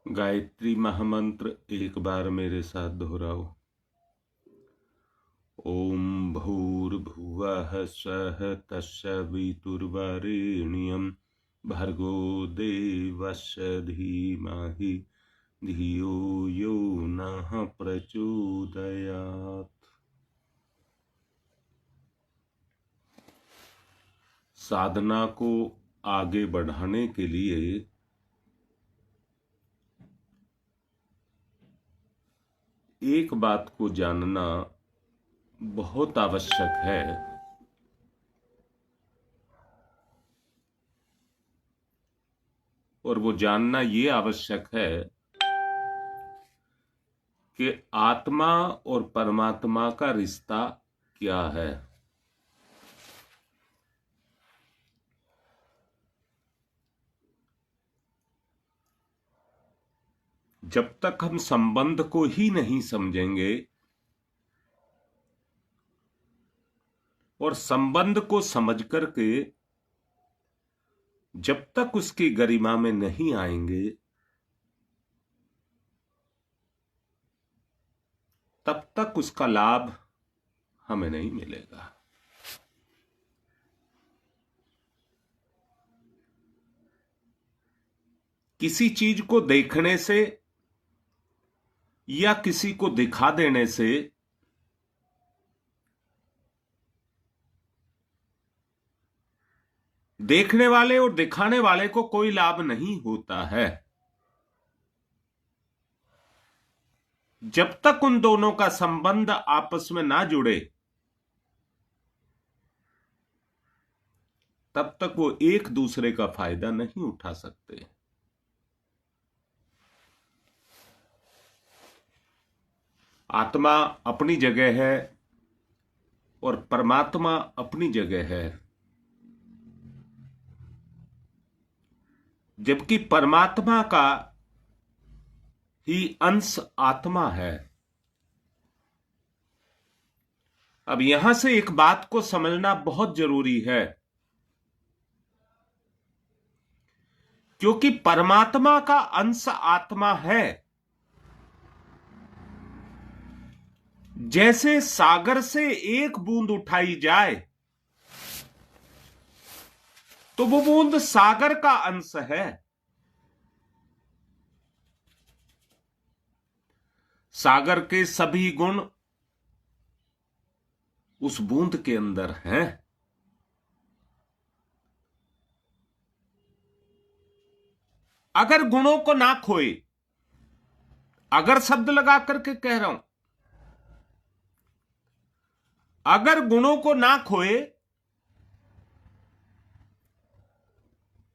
गायत्री महामंत्र एक बार मेरे साथ दोहराओ। ओम भूर्भुवः स्वः तत्सवितुर्वरेण्यं भर्गो देवस्य धीमहि धियो यो नः प्रचोदयात्। साधना को आगे बढ़ाने के लिए एक बात को जानना बहुत आवश्यक है, और वो जानना ये आवश्यक है कि आत्मा और परमात्मा का रिश्ता क्या है। जब तक हम संबंध को ही नहीं समझेंगे और संबंध को समझ करके जब तक उसकी गरिमा में नहीं आएंगे, तब तक उसका लाभ हमें नहीं मिलेगा। किसी चीज को देखने से या किसी को दिखा देने से देखने वाले और दिखाने वाले को कोई लाभ नहीं होता है। जब तक उन दोनों का संबंध आपस में ना जुड़े, तब तक वो एक दूसरे का फायदा नहीं उठा सकते। आत्मा अपनी जगह है और परमात्मा अपनी जगह है, जबकि परमात्मा का ही अंश आत्मा है। अब यहां से एक बात को समझना बहुत जरूरी है, क्योंकि परमात्मा का अंश आत्मा है। जैसे सागर से एक बूंद उठाई जाए तो वो बूंद सागर का अंश है। सागर के सभी गुण उस बूंद के अंदर हैं। अगर गुणों को ना खोए, अगर शब्द लगा करके कह रहा हूं, अगर गुणों को ना खोए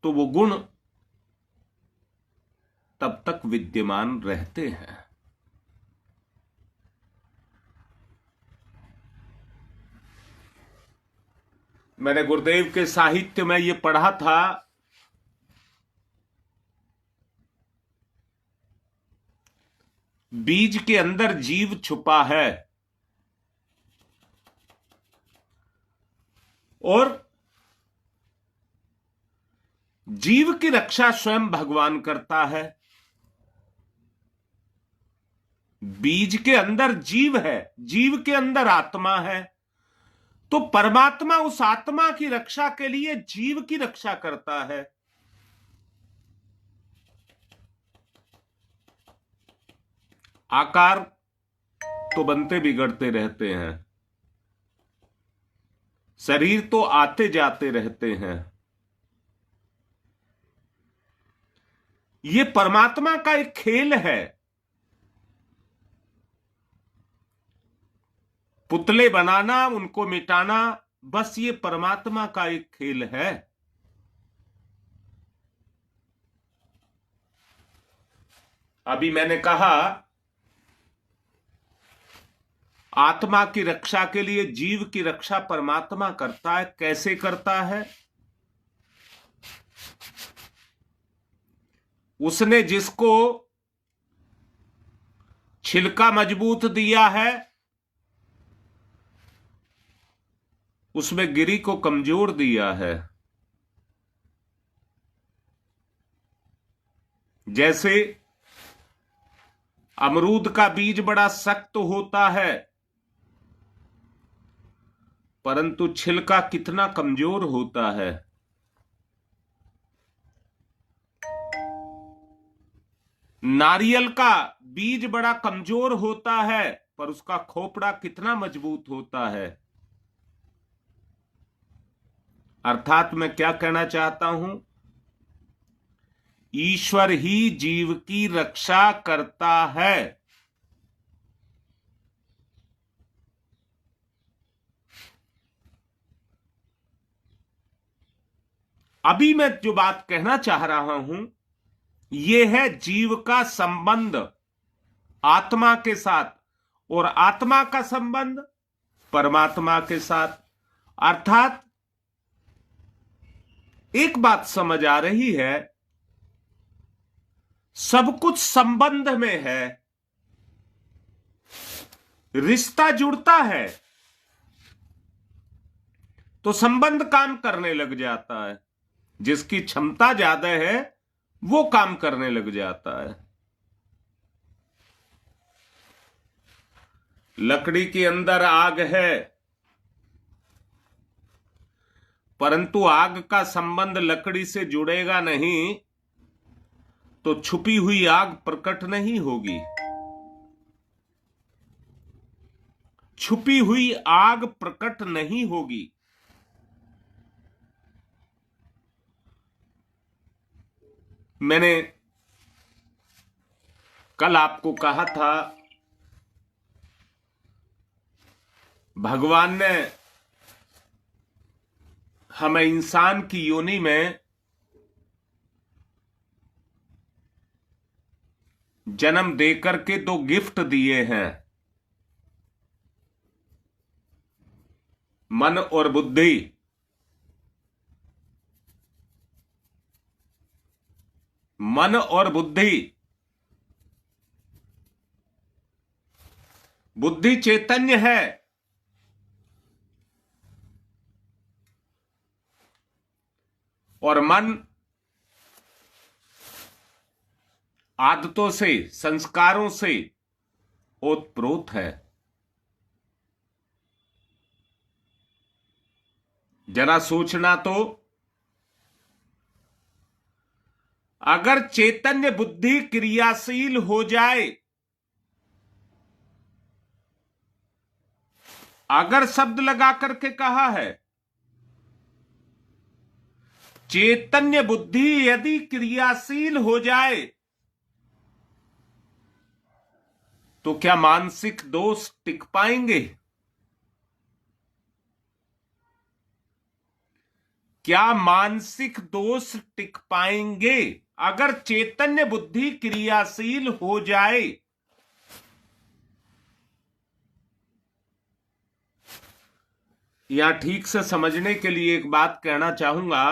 तो वो गुण तब तक विद्यमान रहते हैं। मैंने गुरुदेव के साहित्य में ये पढ़ा था, बीज के अंदर जीव छुपा है और जीव की रक्षा स्वयं भगवान करता है। बीज के अंदर जीव है, जीव के अंदर आत्मा है, तो परमात्मा उस आत्मा की रक्षा के लिए जीव की रक्षा करता है। आकार तो बनते बिगड़ते रहते हैं, शरीर तो आते जाते रहते हैं। ये परमात्मा का एक खेल है। पुतले बनाना, उनको मिटाना, बस ये परमात्मा का एक खेल है। अभी मैंने कहा आत्मा की रक्षा के लिए जीव की रक्षा परमात्मा करता है। कैसे करता है? उसने जिसको छिलका मजबूत दिया है, उसमें गिरी को कमजोर दिया है। जैसे अमरूद का बीज बड़ा सख्त होता है, परंतु छिलका कितना कमजोर होता है। नारियल का बीज बड़ा कमजोर होता है, पर उसका खोपड़ा कितना मजबूत होता है। अर्थात मैं क्या कहना चाहता हूं, ईश्वर ही जीव की रक्षा करता है। अभी मैं जो बात कहना चाह रहा हूं, यह है जीव का संबंध आत्मा के साथ, और आत्मा का संबंध परमात्मा के साथ। अर्थात एक बात समझ आ रही है, सब कुछ संबंध में है, रिश्ता जुड़ता है तो संबंध काम करने लग जाता है। जिसकी क्षमता ज्यादा है वो काम करने लग जाता है। लकड़ी के अंदर आग है, परंतु आग का संबंध लकड़ी से जुड़ेगा नहीं तो छुपी हुई आग प्रकट नहीं होगी। छुपी हुई आग प्रकट नहीं होगी। मैंने कल आपको कहा था, भगवान ने हमें इंसान की योनि में जन्म देकर के दो गिफ्ट दिए हैं, मन और बुद्धि। मन और बुद्धि। बुद्धि चैतन्य है, और मन आदतों से, संस्कारों से ओतप्रोत है। जरा सोचना तो, अगर चैतन्य बुद्धि क्रियाशील हो जाए, अगर शब्द लगा करके कहा है, चैतन्य बुद्धि यदि क्रियाशील हो जाए तो क्या मानसिक दोष टिक पाएंगे? क्या मानसिक दोष टिक पाएंगे अगर चैतन्य बुद्धि क्रियाशील हो जाए? यहां ठीक से समझने के लिए एक बात कहना चाहूंगा।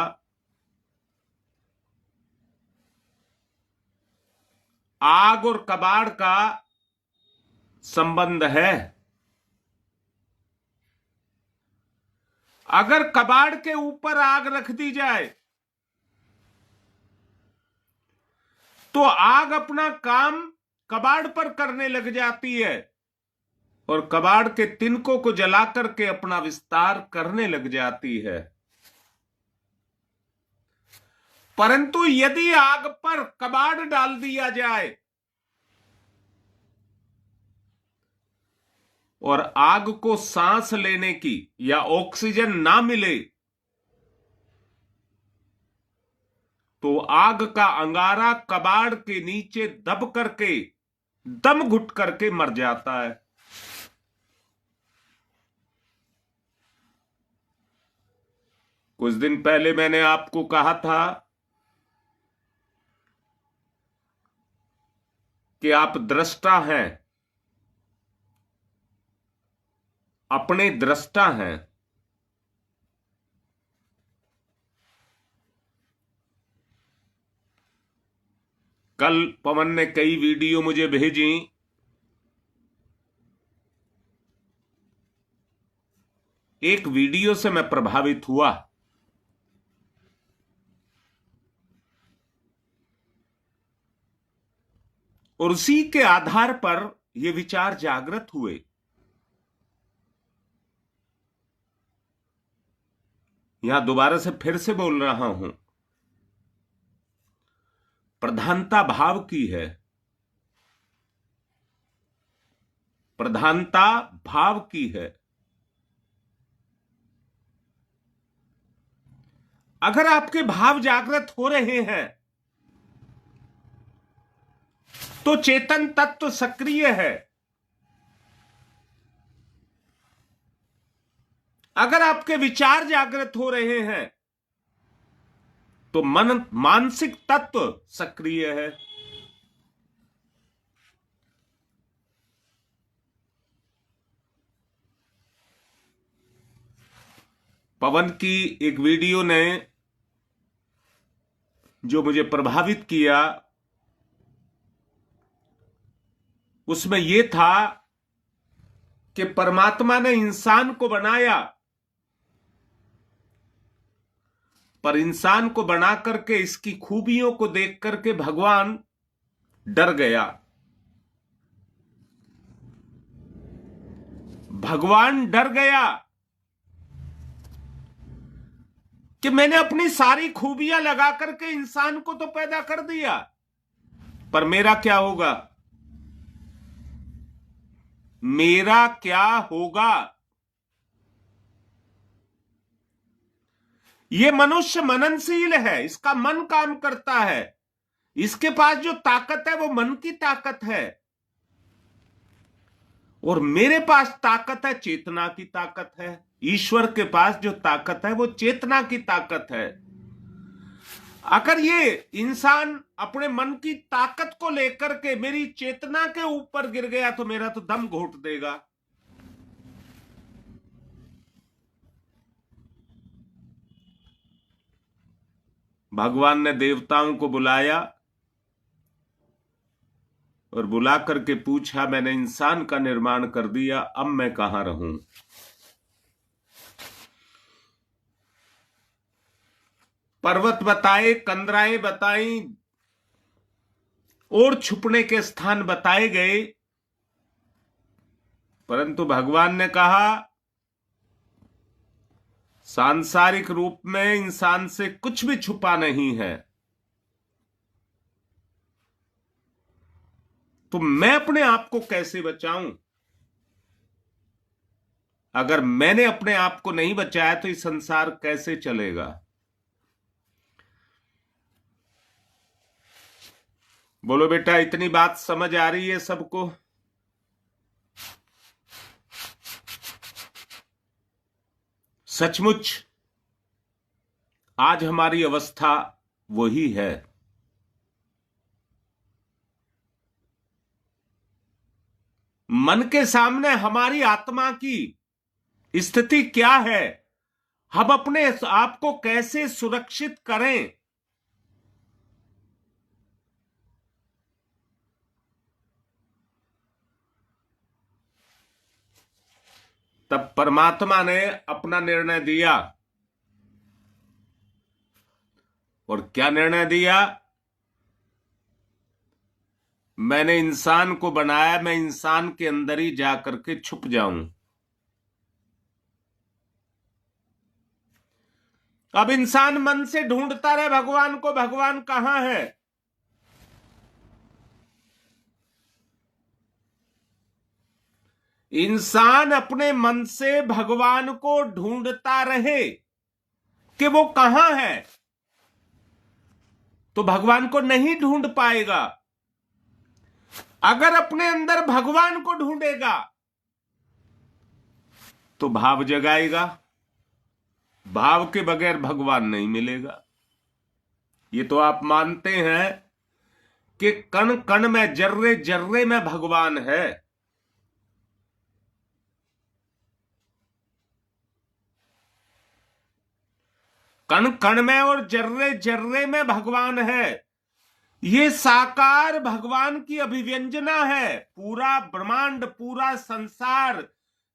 आग और कबाड़ का संबंध है। अगर कबाड़ के ऊपर आग रख दी जाए तो आग अपना काम कबाड़ पर करने लग जाती है और कबाड़ के तिनकों को जला करके अपना विस्तार करने लग जाती है। परंतु यदि आग पर कबाड़ डाल दिया जाए और आग को सांस लेने की या ऑक्सीजन ना मिले तो आग का अंगारा कबाड़ के नीचे दब करके, दम घुट करके मर जाता है। कुछ दिन पहले मैंने आपको कहा था कि आप दृष्टा हैं, अपने दृष्टा हैं। कल पवन ने कई वीडियो मुझे भेजी। एक वीडियो से मैं प्रभावित हुआ। और उसी के आधार पर ये विचार जागृत हुए। यहां दोबारा से फिर से बोल रहा हूं, प्रधानता भाव की है, प्रधानता भाव की है। अगर आपके भाव जागृत हो रहे हैं तो चेतन तत्व सक्रिय है। अगर आपके विचार जागृत हो रहे हैं तो मानसिक तत्व सक्रिय है। पवन की एक वीडियो ने जो मुझे प्रभावित किया, उसमें यह था कि परमात्मा ने इंसान को बनाया, पर इंसान को बना करके इसकी खूबियों को देख करके भगवान डर गया। भगवान डर गया कि मैंने अपनी सारी खूबियां लगा करके इंसान को तो पैदा कर दिया, पर मेरा क्या होगा? मेरा क्या होगा? ये मनुष्य मननशील है, इसका मन काम करता है, इसके पास जो ताकत है वो मन की ताकत है, और मेरे पास ताकत है, चेतना की ताकत है। ईश्वर के पास जो ताकत है वो चेतना की ताकत है। अगर ये इंसान अपने मन की ताकत को लेकर के मेरी चेतना के ऊपर गिर गया तो मेरा तो दम घोट देगा। भगवान ने देवताओं को बुलाया और बुला करके पूछा, मैंने इंसान का निर्माण कर दिया, अब मैं कहां रहूं? पर्वत बताए, कंदराएं बताई और छुपने के स्थान बताए गए, परंतु भगवान ने कहा सांसारिक रूप में इंसान से कुछ भी छुपा नहीं है, तो मैं अपने आप को कैसे बचाऊं? अगर मैंने अपने आप को नहीं बचाया तो ये संसार कैसे चलेगा? बोलो बेटा, इतनी बात समझ आ रही है सबको? सचमुच आज हमारी अवस्था वही है। मन के सामने हमारी आत्मा की स्थिति क्या है, हम अपने आप को कैसे सुरक्षित करें? तब परमात्मा ने अपना निर्णय दिया, और क्या निर्णय दिया? मैंने इंसान को बनाया, मैं इंसान के अंदर ही जाकर के छुप जाऊं। अब इंसान मन से ढूंढता रहे भगवान को, भगवान कहां है? इंसान अपने मन से भगवान को ढूंढता रहे कि वो कहां है, तो भगवान को नहीं ढूंढ पाएगा। अगर अपने अंदर भगवान को ढूंढेगा तो भाव जगाएगा, भाव के बगैर भगवान नहीं मिलेगा। ये तो आप मानते हैं कि कण कण में, जर्रे जर्रे में भगवान है। कण कण में और जर्रे जर्रे में भगवान है। ये साकार भगवान की अभिव्यंजना है। पूरा ब्रह्मांड, पूरा संसार,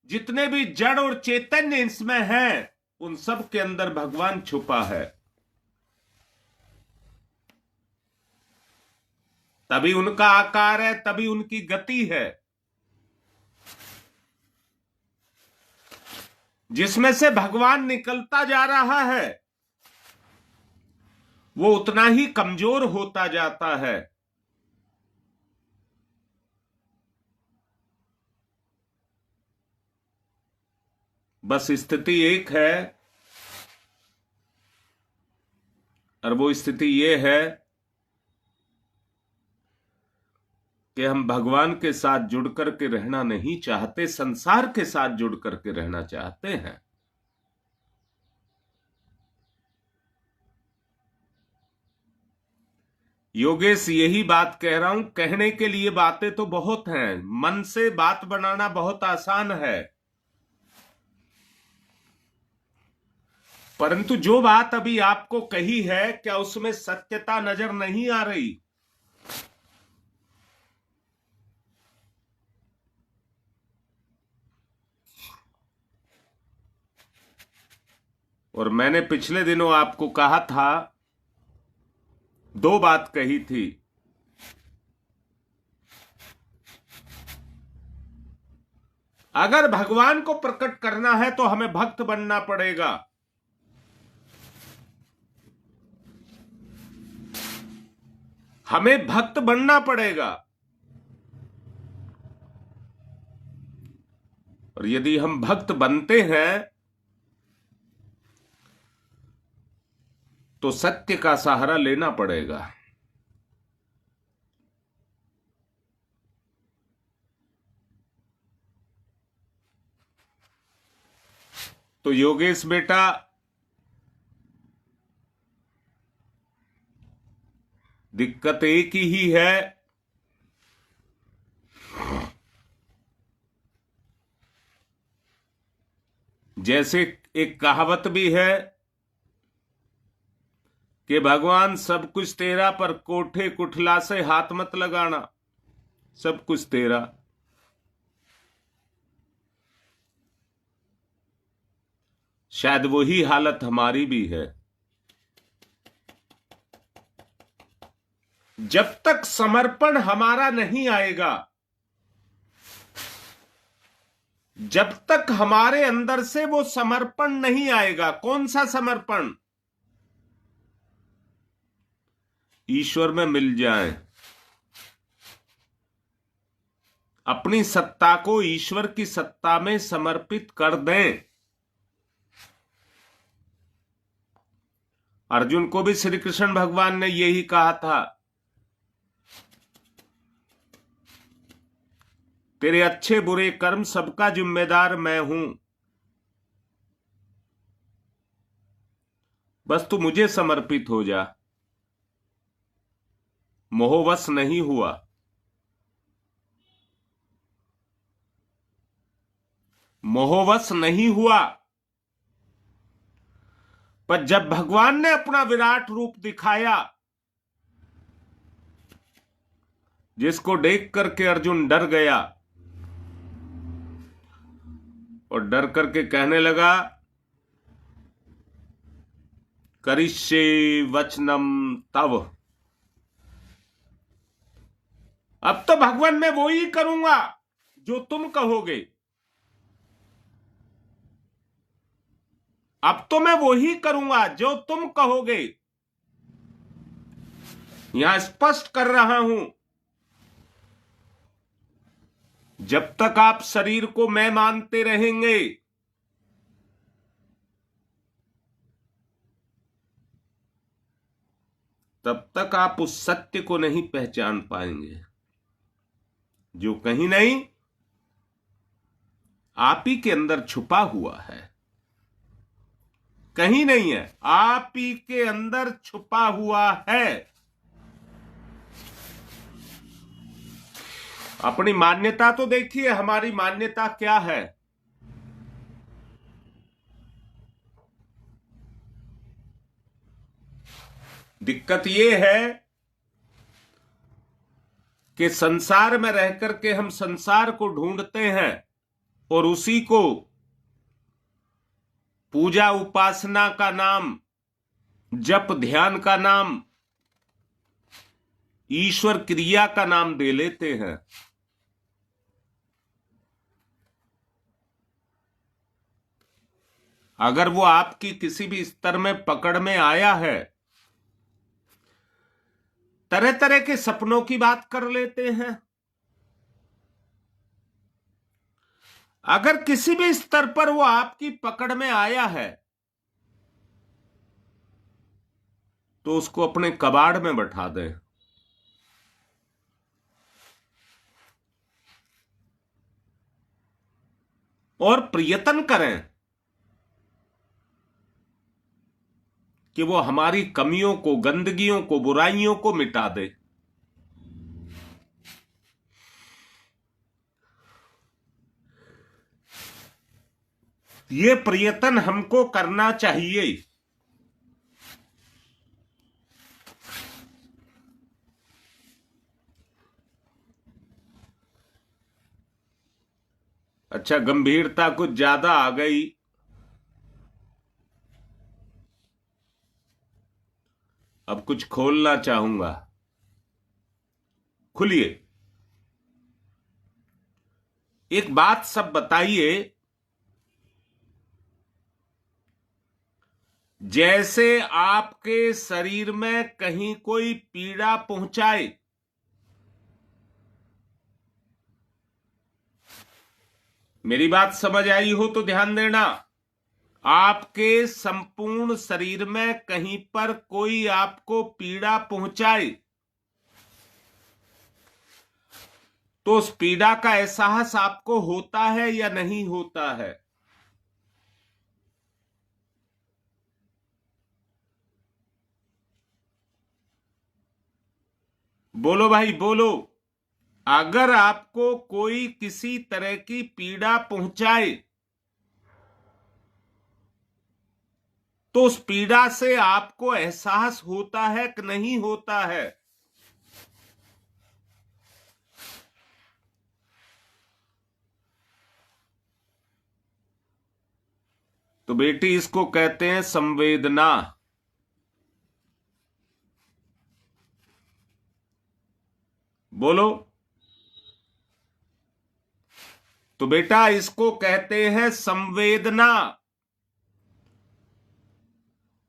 जितने भी जड़ और चैतन्य इसमें हैं, उन सब के अंदर भगवान छुपा है। तभी उनका आकार है, तभी उनकी गति है। जिसमें से भगवान निकलता जा रहा है वो उतना ही कमजोर होता जाता है। बस स्थिति एक है, और वो स्थिति ये है कि हम भगवान के साथ जुड़ करके रहना नहीं चाहते, संसार के साथ जुड़ करके रहना चाहते हैं। योगेश यही बात कह रहा हूं, कहने के लिए बातें तो बहुत हैं, मन से बात बनाना बहुत आसान है, परंतु जो बात अभी आपको कही है क्या उसमें सत्यता नजर नहीं आ रही? और मैंने पिछले दिनों आपको कहा था, दो बात कही थी। अगर भगवान को प्रकट करना है तो हमें भक्त बनना पड़ेगा। हमें भक्त बनना पड़ेगा। और यदि हम भक्त बनते हैं तो सत्य का सहारा लेना पड़ेगा। तो योगेश बेटा, दिक्कत एक ही है, जैसे एक कहावत भी है कि भगवान सब कुछ तेरा पर कोठे कुठला से हाथ मत लगाना, सब कुछ तेरा। शायद वही हालत हमारी भी है। जब तक समर्पण हमारा नहीं आएगा, जब तक हमारे अंदर से वो समर्पण नहीं आएगा, कौन सा समर्पण? ईश्वर में मिल जाए, अपनी सत्ता को ईश्वर की सत्ता में समर्पित कर दें। अर्जुन को भी श्री कृष्ण भगवान ने यही कहा था, तेरे अच्छे बुरे कर्म सबका जिम्मेदार मैं हूं, बस तू मुझे समर्पित हो जा। मोहवश नहीं हुआ। मोहवश नहीं हुआ। पर जब भगवान ने अपना विराट रूप दिखाया, जिसको देख करके अर्जुन डर गया और डर करके कहने लगा, करिष्ये वचनम तव। अब तो भगवान मैं वो ही करूंगा जो तुम कहोगे। अब तो मैं वो ही करूंगा जो तुम कहोगे। यहां स्पष्ट कर रहा हूं, जब तक आप शरीर को मैं मानते रहेंगे, तब तक आप उस सत्य को नहीं पहचान पाएंगे जो कहीं नहीं आप ही के अंदर छुपा हुआ है। कहीं नहीं है, आप ही के अंदर छुपा हुआ है। अपनी मान्यता तो देखिए, हमारी मान्यता क्या है। दिक्कत यह है कि संसार में रह करके हम संसार को ढूंढते हैं और उसी को पूजा उपासना का नाम, जप ध्यान का नाम ईश्वर क्रिया का नाम दे लेते हैं। अगर वो आपकी किसी भी स्तर में पकड़ में आया है, तरह तरह के सपनों की बात कर लेते हैं। अगर किसी भी स्तर पर वो आपकी पकड़ में आया है तो उसको अपने कबाड़ में बैठा दें और प्रयत्न करें कि वो हमारी कमियों को, गंदगियों को, बुराइयों को मिटा दे। ये प्रयत्न हमको करना चाहिए। अच्छा, गंभीरता कुछ ज्यादा आ गई। अब कुछ खोलना चाहूंगा। खुलिए। एक बात सब बताइए, जैसे आपके शरीर में कहीं कोई पीड़ा पहुंचाए, मेरी बात समझ आई हो तो ध्यान देना, आपके संपूर्ण शरीर में कहीं पर कोई आपको पीड़ा पहुंचाए तो उस पीड़ा का एहसास आपको होता है या नहीं होता है? बोलो भाई बोलो। अगर आपको कोई किसी तरह की पीड़ा पहुंचाए तो उस पीड़ा से आपको एहसास होता है कि नहीं होता है? तो बेटी, इसको कहते हैं संवेदना। बोलो। तो बेटा, इसको कहते हैं संवेदना।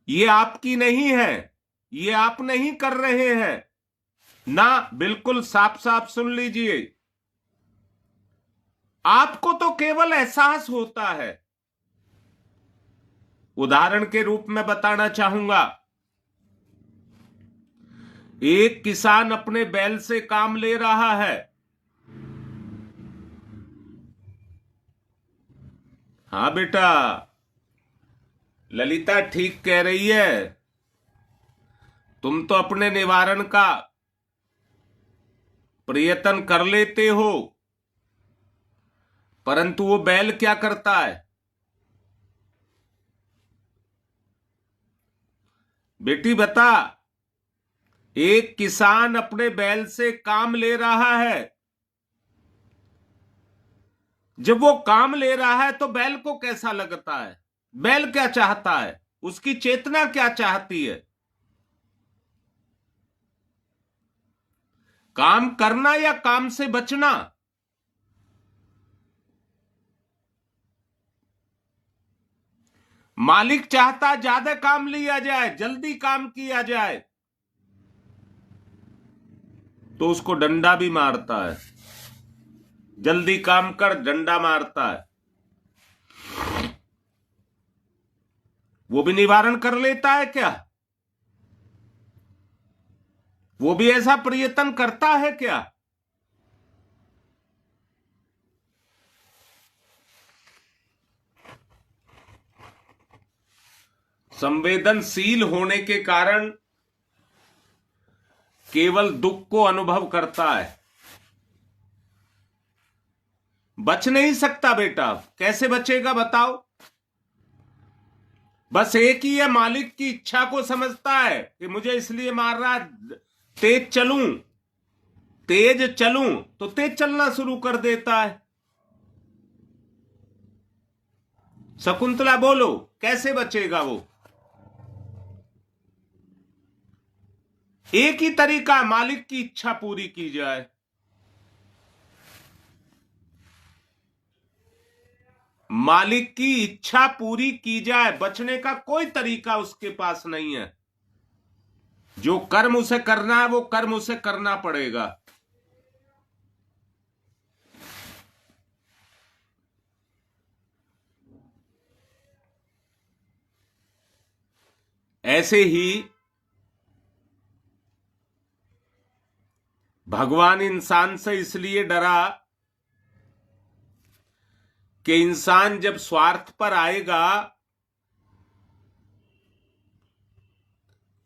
ये आपकी नहीं है, ये आप नहीं कर रहे हैं ना। बिल्कुल साफ साफ सुन लीजिए, आपको तो केवल एहसास होता है। उदाहरण के रूप में बताना चाहूंगा, एक किसान अपने बैल से काम ले रहा है। हाँ बेटा, ललिता ठीक कह रही है। तुम तो अपने निवारण का प्रयत्न कर लेते हो, परंतु वो बैल क्या करता है? बेटी बता, एक किसान अपने बैल से काम ले रहा है। जब वो काम ले रहा है तो बैल को कैसा लगता है? बैल क्या चाहता है? उसकी चेतना क्या चाहती है? काम करना या काम से बचना? मालिक चाहता ज्यादा काम लिया जाए, जल्दी काम किया जाए, तो उसको डंडा भी मारता है। जल्दी काम कर, डंडा मारता है। वो भी निवारण कर लेता है क्या? वो भी ऐसा प्रयत्न करता है क्या? संवेदनशील होने के कारण केवल दुख को अनुभव करता है, बच नहीं सकता। बेटा कैसे बचेगा बताओ? बस एक ही है, मालिक की इच्छा को समझता है कि मुझे इसलिए मार रहा, तेज चलूं, तेज चलूं, तो तेज चलना शुरू कर देता है। शकुंतला बोलो, कैसे बचेगा वो? एक ही तरीका है, मालिक की इच्छा पूरी की जाए। मालिक की इच्छा पूरी की जाए, बचने का कोई तरीका उसके पास नहीं है। जो कर्म उसे करना है वो कर्म उसे करना पड़ेगा। ऐसे ही भगवान इंसान से इसलिए डरा कि इंसान जब स्वार्थ पर आएगा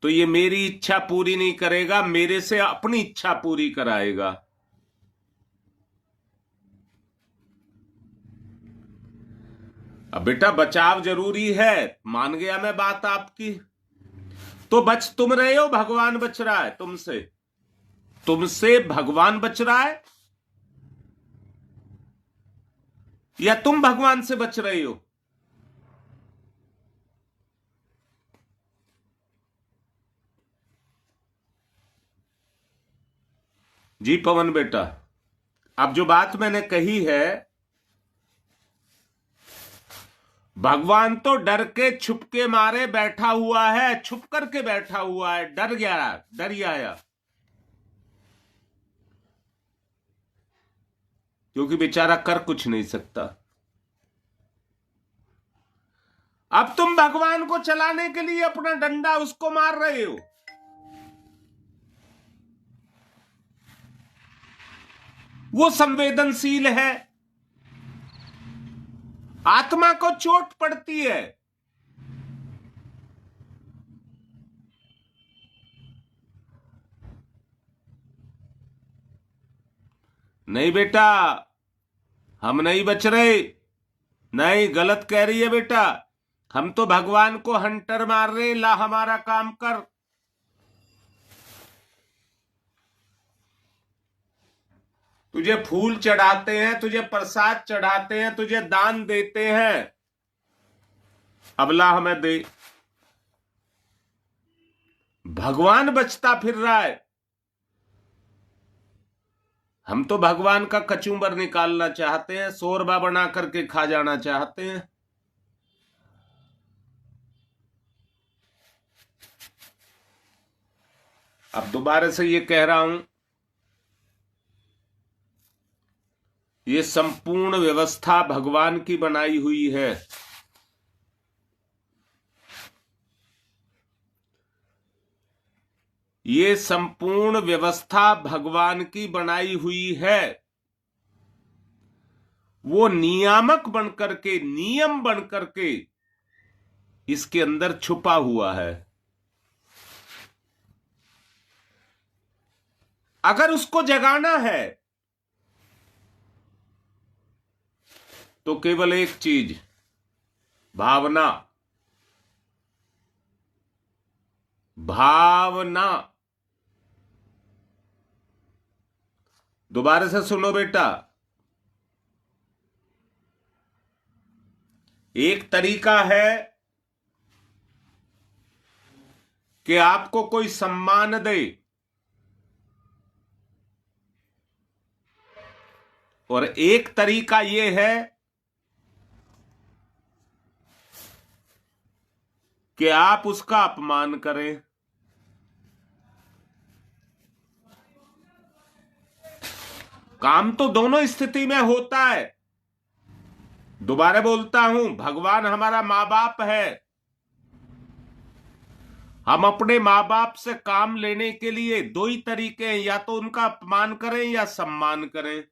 तो ये मेरी इच्छा पूरी नहीं करेगा, मेरे से अपनी इच्छा पूरी कराएगा। अब बेटा बचाव जरूरी है, मान गया मैं बात आपकी। तो बच तुम रहे हो, भगवान बच रहा है तुमसे। तुमसे भगवान बच रहा है या तुम भगवान से बच रहे हो? जी पवन बेटा, अब जो बात मैंने कही है, भगवान तो डर के छुप के मारे बैठा हुआ है, छुप करके बैठा हुआ है, डर गया, डर गया, क्योंकि बेचारा कर कुछ नहीं सकता। अब तुम भगवान को चलाने के लिए अपना डंडा उसको मार रहे हो। वो संवेदनशील है, आत्मा को चोट पड़ती है। नहीं बेटा, हम नहीं बच रहे। नहीं, गलत कह रही है बेटा। हम तो भगवान को हंटर मार रहे, ला हमारा काम कर। तुझे फूल चढ़ाते हैं, तुझे प्रसाद चढ़ाते हैं, तुझे दान देते हैं, अब ला हमें दे। भगवान बचता फिर रहा है, हम तो भगवान का कचूमर निकालना चाहते हैं, शोरबा बना करके खा जाना चाहते हैं। अब दोबारा से ये कह रहा हूं, ये संपूर्ण व्यवस्था भगवान की बनाई हुई है। ये संपूर्ण व्यवस्था भगवान की बनाई हुई है। वो नियामक बनकर के, नियम बनकर के इसके अंदर छुपा हुआ है। अगर उसको जगाना है तो केवल एक चीज, भावना। भावना। दोबारा से सुनो बेटा, एक तरीका है कि आपको कोई सम्मान दे, और एक तरीका यह है कि आप उसका अपमान करें। काम तो दोनों स्थिति में होता है। दोबारा बोलता हूं, भगवान हमारा मां बाप है। हम अपने मां बाप से काम लेने के लिए दो ही तरीके हैं, या तो उनका अपमान करें या सम्मान करें।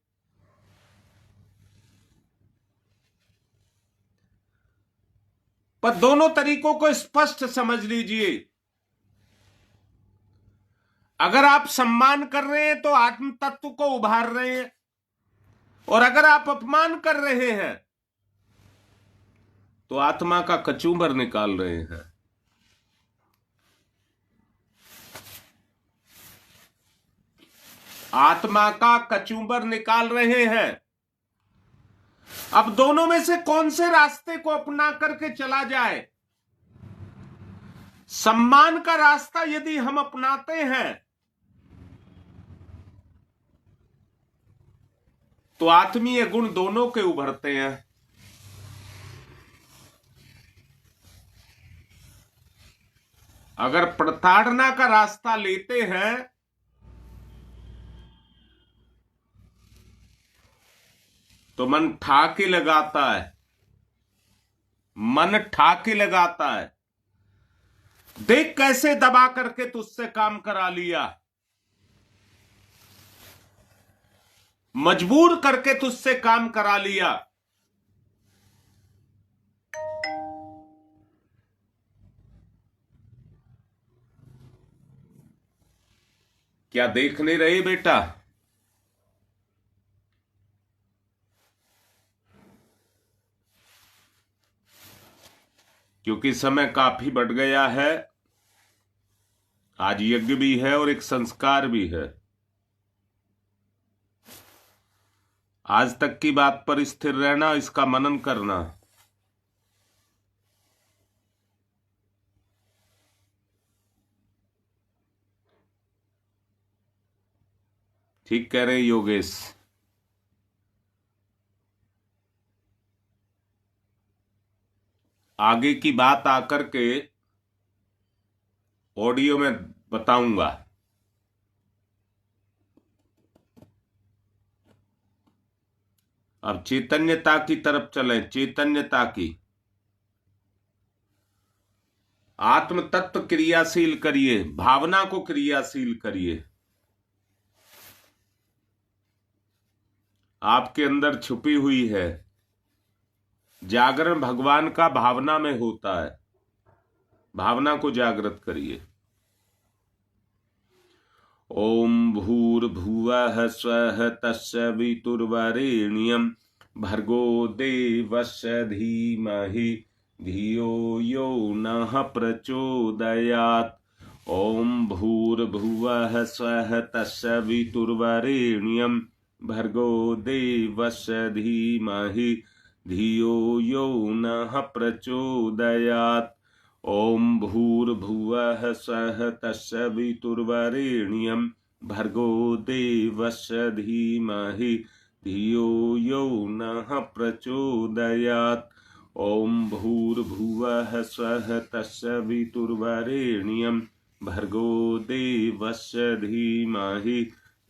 पर दोनों तरीकों को स्पष्ट समझ लीजिए। अगर आप सम्मान कर रहे हैं तो आत्म तत्व को उभार रहे हैं, और अगर आप अपमान कर रहे हैं तो आत्मा का कचूमर निकाल रहे हैं। आत्मा का कचूमर निकाल रहे हैं। अब दोनों में से कौन से रास्ते को अपना करके चला जाए? सम्मान का रास्ता यदि हम अपनाते हैं तो आत्मीय गुण दोनों के उभरते हैं। अगर प्रताड़ना का रास्ता लेते हैं तो मन ठाके लगाता है, मन ठाके लगाता है। देख कैसे दबा करके तुझसे काम करा लिया, मजबूर करके तुझसे काम करा लिया। क्या देख नहीं रहे बेटा? क्योंकि समय काफी बढ़ गया है। आज यज्ञ भी है और एक संस्कार भी है। आज तक की बात पर स्थिर रहना, इसका मनन करना। ठीक कह रहे योगेश। आगे की बात आकर के ऑडियो में बताऊंगा। अब चैतन्यता की तरफ चलें, चैतन्यता की। आत्म तत्व क्रियाशील करिए, भावना को क्रियाशील करिए। आपके अंदर छुपी हुई है। जागरण भगवान का भावना में होता है। भावना को जागृत करिए। ओम भूर्भुवः स्वः तत्सवितुर्वरेण्यं भर्गो देवस्य धीमहि धियो यो नः प्रचोदयात्। ओम भूर्भुवः स्वः तत्सवितुर्वरेण्यं भर्गो देवस्य धीमहि धियो यो नः प्रचोदयात्। ओम भूर्भुवः स्वः तत्सवितुर्वरेण्यं भर्गो देवस्य धीमहि धियो यो नः प्रचोदयात्। ओम भूर्भुवः स्वः तत्सवितुर्वरेण्यं भर्गो देवस्य धीमहि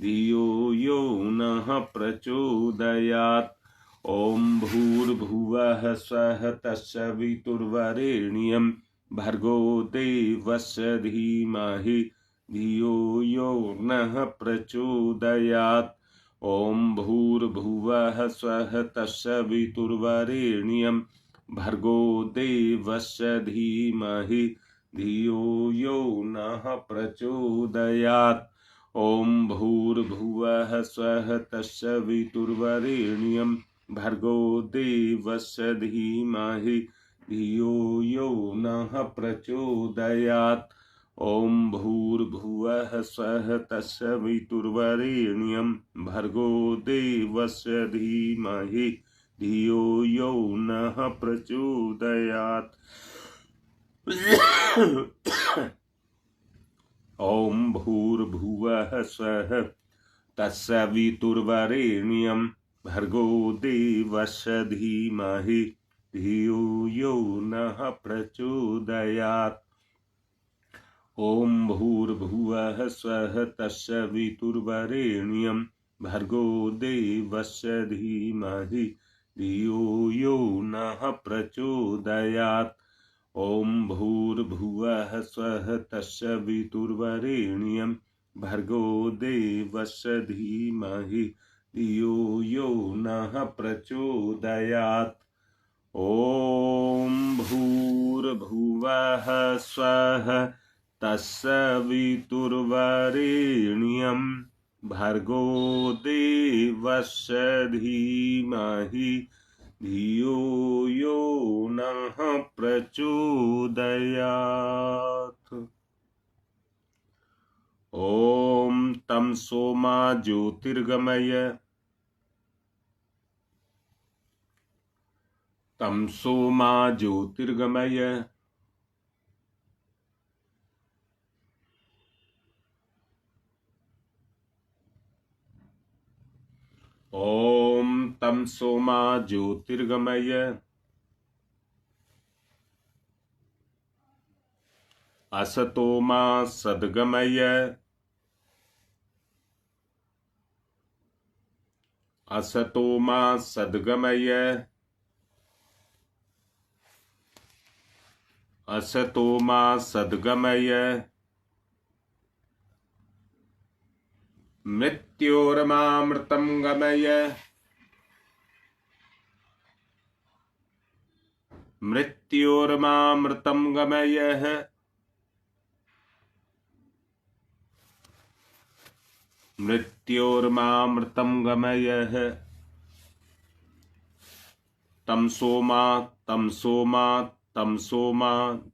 धियो यो नः प्रचोदयात्। ओम भूर्भुवः स्वः तत्सवितुर्वरेण्यं भर्गो देवस्य धीमहि धियो यो नः प्रचोदयात्। ओम भूर्भुवः स्वः तत्सवितुर्वरेण्यं भर्गो देवस्य धीमहि धियो यो नः प्रचोदयात्। ओम भूर्भुवः स्वः तत्सवितुर्वरेण्यं भर्गो देवस्य धीमहि धियो यो नः प्रचोदयात्। ओम भूर्भुवः स्वः तत्सवितुर्वरेण्यं भर्गो देवस्य धीमहि धियो यो नः प्रचोदयात्। ओम भूर्भुवः स्वः तत्सवितुर्वरेण्यं भर्गो देवस्य धीमहि धियो यो नः प्रचोदयात्। ओम भूर्भुवः स्वः तत्सवितुर्वरेण्यं भर्गो देवस्य धीमहि धियो यो नः प्रचोदयात्। ओम भूर्भुवः स्वः तत्सवितुर्वरेण्यं भर्गो देवस्य धीमहि धियो यो नः प्रचोदयात्। ओम भूर्भुवः स्वः तत्सवितुर्वरेण्यं भर्गो देवस्य धीमहि धियो यो नः प्रचोदयात्। ओम तमसो मा ज्योतिर्गमय तमसो मा ज्योतिर्गमय ओम तम सोमा ज्योतिर्गमय असतो मा सद्गमय असतो मा सद्गमय असतो मा सद्गमय मृत्योर्मामृतं गमय मृत्योर्मामृतं गमय मृत्योर्मामृतं गमय तमसो मा तमसो मा तमसो मा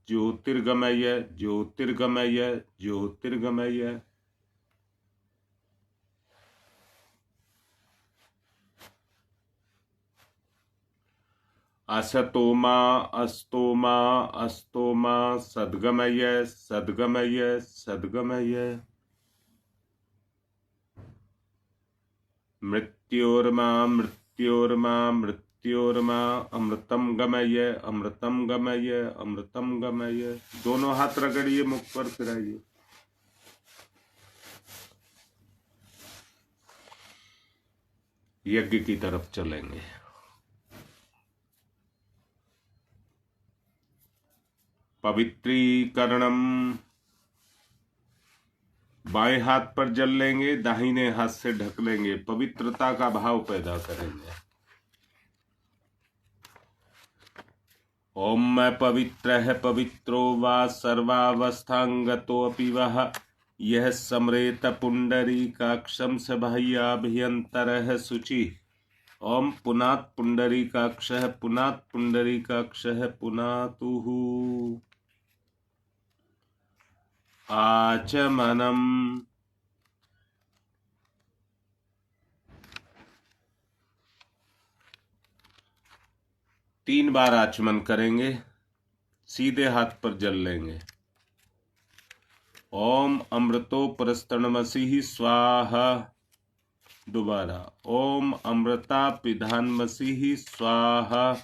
ज्योतिर्गमय ज्योतिर्गमय ज्योतिर्गमय असतो मा अस्तो मा अस्तो मा सद्गमय सद्गमय सद्गमय मृत्योर्मा मृत्योर्मा मृत्योर्मा अमृतम गमय अमृतम गमय अमृतम गमय। दोनों हाथ रगड़िए, मुख पर फिराइए। यज्ञ की तरफ चलेंगे। पवित्रीकरणम, बाएं हाथ पर जल लेंगे, दाहिने हाथ से ढक लेंगे, पवित्रता का भाव पैदा करेंगे। ओम मैं पवित्र है पवित्रो वा सर्वावस्थांगतोऽपि वः यह स्मरेत पुंडरीकाक्षं स बाह्याभ्यन्तरः शुचि। ओम पुनात् पुंडरीकाक्षः पुनात् पुंडरीकाक्षः पुनातुः आचमनम। तीन बार आचमन करेंगे, सीधे हाथ पर जल लेंगे। ओम अमृतो परस्तणमसि स्वाहा। दोबारा ओम अमृता पिधानमसि स्वाहा।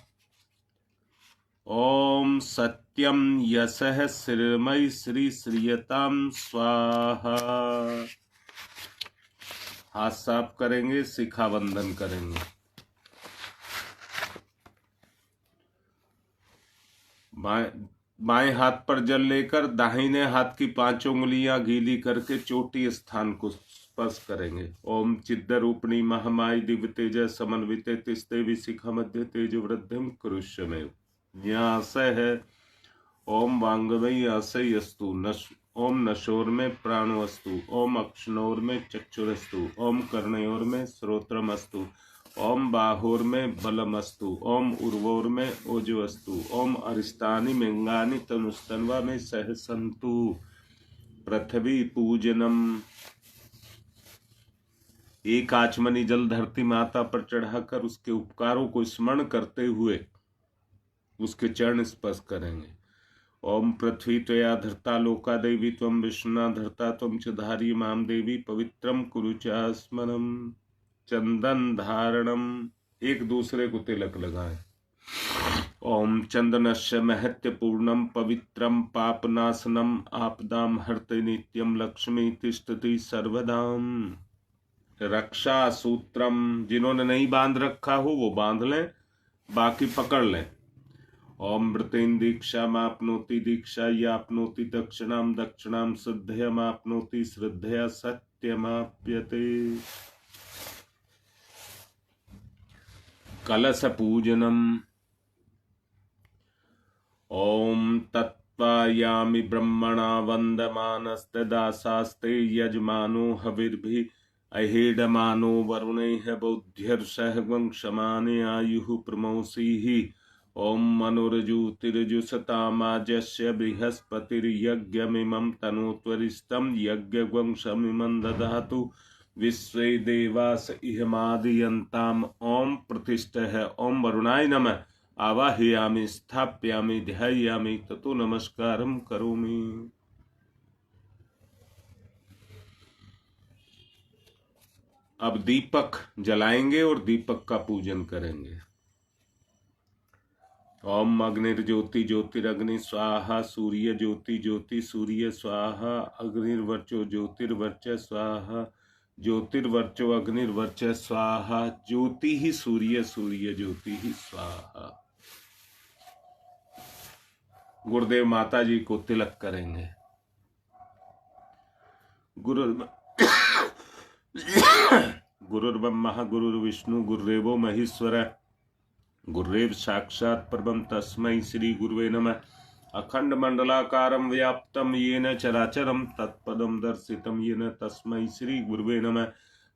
ओम सत्यम यशः श्रीमय श्री श्रीयताम स्वाहा। हाथ साफ करेंगे, शिखा बंधन करेंगे। बाएं हाथ पर जल लेकर दाहिने हाथ की 5 उंगलियां गीली करके चोटी स्थान को स्पर्श करेंगे। ओम चिद्रूपिणी महामाई दिव्य तेज समन्विते तिस्ते विशिखा मध्य तेज वृद्धिम कुरुष्यमेव न्यास है। ओम वांगमयी आशय अस्तु। ओम नशोर में प्राणवस्तु। ओम अक्षणोर में चक्षुरस्तु। ओम कर्णयोर में श्रोत्रमस्तु। ओम बाहोर में बलमस्तु। ओम उर्वोर में ओजवस्तु। ओम अरिष्टानि मेंगानि तनुस्तन्वा में सहसंतु। पृथ्वी पूजनम। एक आचमनी जल धरती माता पर चढ़ाकर उसके उपकारों को स्मरण करते हुए उसके चरण स्पर्श करेंगे। ओम पृथ्वी त्वया धरता लोका देवी त्वं विष्णुना धरता त्वं च धारी माम देवी पवित्रम कुरु च स्मरम। चंदन धारणम। एक दूसरे को तिलक लगाएं। ओम चंदनस्य महत्वपूर्णम पवित्रम पापनाशनम आपदाम हरते नित्यम लक्ष्मी तिष्ठति सर्वदाम। रक्षा सूत्रम। जिन्होंने नहीं बांध रखा हो वो बांध लें, बाकी पकड़ लें। ओम मृतेन दीक्षा मापनोति दीक्षा यापनोति दक्षिणाम दक्षिणाम श्रद्धया मापनोति श्रद्धया सत्यमाप्यते। कलश पूजनम। ओम तत्त्वायामि ब्रह्मणा वन्दमानस्तदासास्ते यजमानो हविर्भि अहेडमानो वरुणैः बौद्ध्यर्षः वंशमाने आयुः प्रमोषीः। ओम मनुर्जुतिर्जुषतामाजस्य बृहस्पतिर्यज्ञमिमं तनोत्वरिष्ठं यज्ञवंशमिमं ददातु विश्वे देवास इहमादयन्ताम्। ओम प्रतिष्ठः। ओम वरुणाय नमः। आवाहयामि स्थापयामि ध्यायामि ततो नमस्कारं करोमि। अब दीपक जलाएंगे और दीपक का पूजन करेंगे। ओम अग्निर्ज्योति ज्योतिरग्नि स्वाहा, सूर्य ज्योति ज्योति सूर्य स्वाहा, अग्निर्वर्चो ज्योतिर्वर्च स्वाहा, ज्योतिर्वर्चो अग्निर्वर्च स्वाहा, ज्योति ही सूर्य सूर्य ज्योति ही स्वाहा। गुरुदेव माता जी को तिलक करेंगे। गुरुर्ब्रह्मा गुरुर्विष्णु गुरुदेवो महेश्वर, गुरुरेव साक्षात् परमं तस्मै श्री गुरुवे नमः। अखंड मंडलाकारं व्याप्तं येन चराचरं तत्पदं दर्शितं येन तस्मै श्री गुरुवे नमः।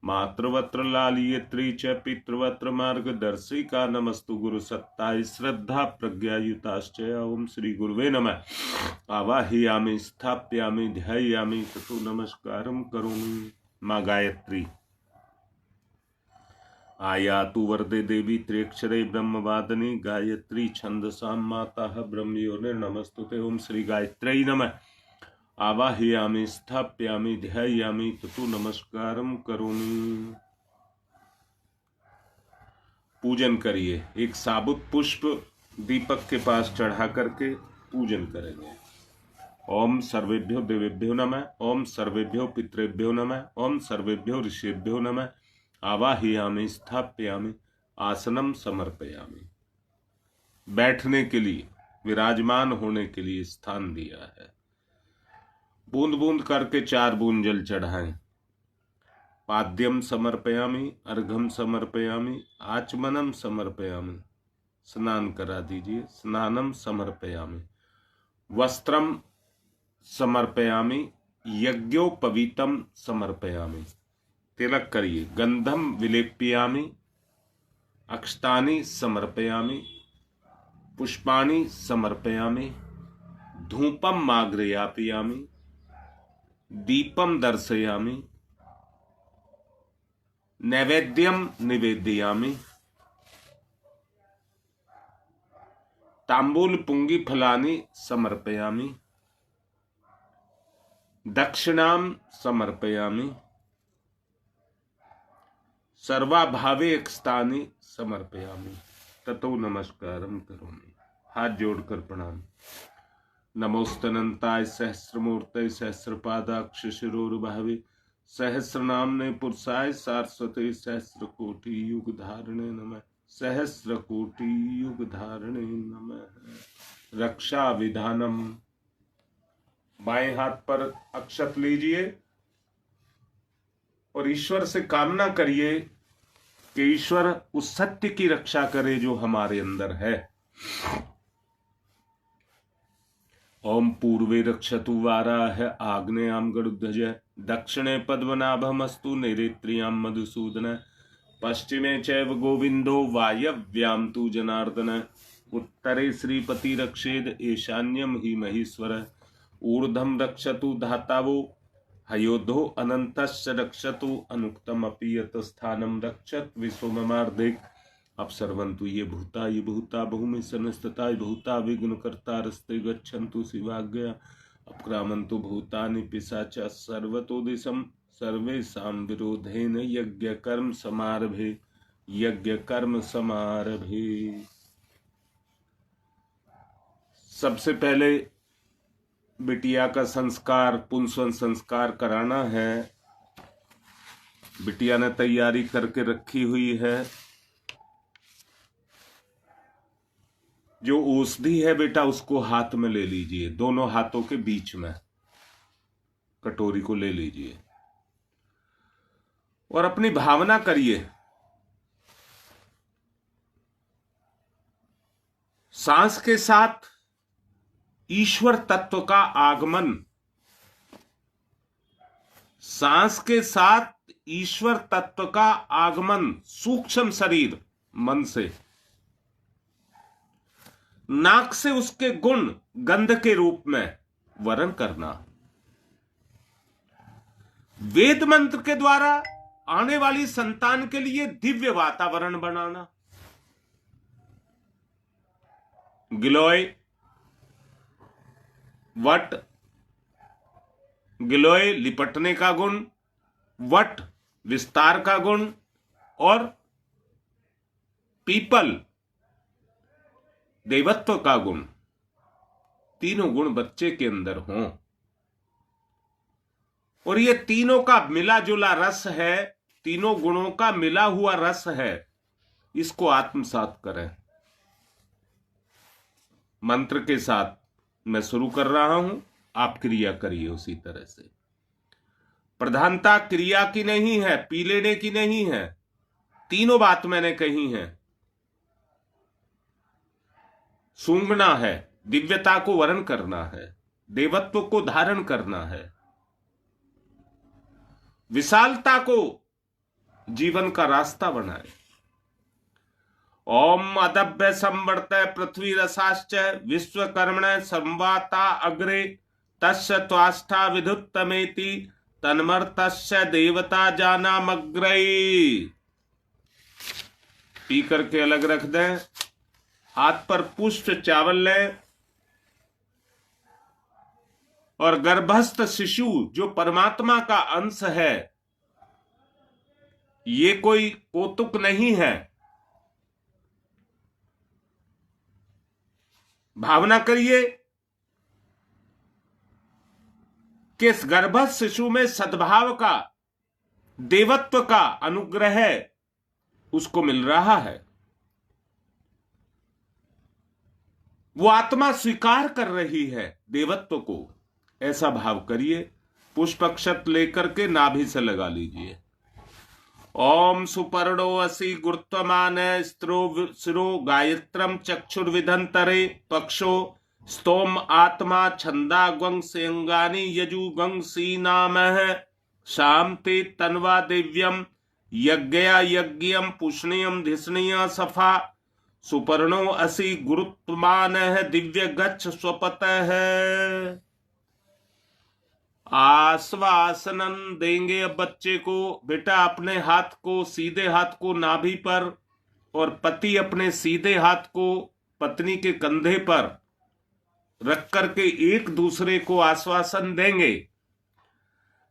मातृवत्र लालियत्री च पितृवत्र मार्गदर्शिका नमस्तु गुरु सत्ताय श्रद्धा प्रज्ञायुताश्च। ओम श्री गुरुवे नमः। आवाहयामि स्थापयामि ध्यायामि ततो नमस्कारं करोमि। माँ गायत्री। आयातु वरदे देवी त्र्यक्षरे ब्रह्मवादिनी, गायत्री छंदसां माता ब्रह्मयोनिर्नमस्तुते। ओम श्री गायत्र्यै नमः। आवाहयामि स्थापयामि ध्यायामि ततो नमस्कारं करोमि। पूजन करिए। एक साबुत पुष्प दीपक के पास चढ़ा करके पूजन करेंगे। ओम सर्वेभ्यो देवेभ्यो नमः, ओम सर्वेभ्यो पितृभ्यो नमः, ओम सर्वेभ्यो ऋषिभ्यो नमः। आवाहयामि स्थापयामि आसनम समर्पयामि। बैठने के लिए, विराजमान होने के लिए स्थान दिया है। बूंद बूंद करके 4 बूंद जल चढ़ाएं। पाद्यम समर्पयामि, अर्घम समर्पयामि, आचमनम समर्पयामि। स्नान करा दीजिए। स्नानम समर्पयामि, वस्त्रम समर्पयामि, यज्ञोपवीतम समर्पयामि। तिलक करिए। गंधम विलेप्यामि, अक्षतानि समर्पयामि, पुष्पाणि समर्पयामि, धूपम माग्रयापयामि, दीपम दर्शयामि, नैवेद्यम निवेदयामि, तांबूल पुंगी फलानि समर्पयामि, दक्षिणाम समर्पयामि, सर्वाभावे एक्स्तानि समर्पयामि ततो नमस्कारं करोमि। हाथ जोड़कर प्रणाम। नमोस्तनंताय सहस्रमूर्तये सहस्रपादाक्ष शिरोर्भावे, सहस्रनाम्ने पुरुषाय सारस्वते सहस्रकोटि युग धारणे नमः। सहस्रकोटि युग धारणे नमः। रक्षा विधानम। बाएं हाथ पर अक्षत लीजिए और ईश्वर से कामना करिए कि ईश्वर उस सत्य की रक्षा करे जो हमारे अंदर है। ओम पूर्वे रक्षतु वाराह, आग्नेयाम गरुध्वज, दक्षिणे पद्मनाभमस्तु, नैऋत्यां मधुसूदन, पश्चिमे चैव गोविंदो, वायव्यां तु जनार्दन, उत्तरे श्रीपति रक्षेद, ईशान्यम हि महेश्वर, ऊर्ध्वं रक्षतु धातावो, हयोधो अनंतस्य रक्षतु, अनुक्तम अपि यतस्थानं रक्षत विश्वममार्धिक। अपसर्वन्तु ये भूता भूमि संस्थिता भूता विघ्नकर्तारस्ते गच्छन्तु शिवाज्ञया। अपक्रामन्तु भूतानि पिशाचा सर्वतो दिशं, सर्वेषां विरोधेन यज्ञ कर्म समारभे, यज्ञ कर्म समारभे। सबसे पहले बिटिया का संस्कार, पुंसवन संस्कार कराना है। बिटिया ने तैयारी करके रखी हुई है। जो औषधि है बेटा उसको हाथ में ले लीजिए, दोनों हाथों के बीच में कटोरी को ले लीजिए और अपनी भावना करिए। सांस के साथ ईश्वर तत्व का आगमन, सांस के साथ ईश्वर तत्व का आगमन सूक्ष्म शरीर मन से, नाक से उसके गुण गंध के रूप में वर्ण करना, वेद मंत्र के द्वारा आने वाली संतान के लिए दिव्य वातावरण बनाना। गिलोय वट, गिलोय लिपटने का गुण, वट विस्तार का गुण और पीपल देवत्व का गुण, तीनों गुण बच्चे के अंदर हों। और ये तीनों का मिला जुला रस है, तीनों गुणों का मिला हुआ रस है, इसको आत्मसात करें। मंत्र के साथ मैं शुरू कर रहा हूं, आप क्रिया करिए उसी तरह से। प्रधानता क्रिया की नहीं है, पी लेने की नहीं है, तीनों बात मैंने कही है। सूंघना है, दिव्यता को वर्ण करना है, देवत्व को धारण करना है, विशालता को जीवन का रास्ता बनाए। ओम अदभ्य संवर्त पृथ्वी रसाश्च विश्वकर्मण संवाता अग्रे तस्य त्वाष्टा विधुत्तमेति तन्मर्तस्य देवता जानामग्रे। पी करके अलग रख दें। हाथ पर पुष्प चावल लें और गर्भस्थ शिशु जो परमात्मा का अंश है, ये कोई कौतुक नहीं है। भावना करिए कि इस गर्भस्थ शिशु में सद्भाव का, देवत्व का अनुग्रह उसको मिल रहा है। वो आत्मा स्वीकार कर रही है देवत्व को, ऐसा भाव करिए। पुष्प अक्षत लेकर के नाभि से लगा लीजिए। ओम सुपर्णो असि गुरुत्वमान स्त्रो शिरो गायत्रम चक्षुर्विधंतरे पक्षो स्तोम आत्मा छंदा गंग सेंगानी यजु गंग सी नाम शांति तन्वा दिव्यम यज्ञया यज्ञम पुष्णियम धिष्णिया सफा सुपर्णो असि गुरुत्वमान दिव्य गच्छ स्वपत है। आश्वासनन देंगे अब बच्चे को। बेटा अपने हाथ को, सीधे हाथ को नाभि पर और पति अपने सीधे हाथ को पत्नी के कंधे पर रख करके एक दूसरे को आश्वासन देंगे।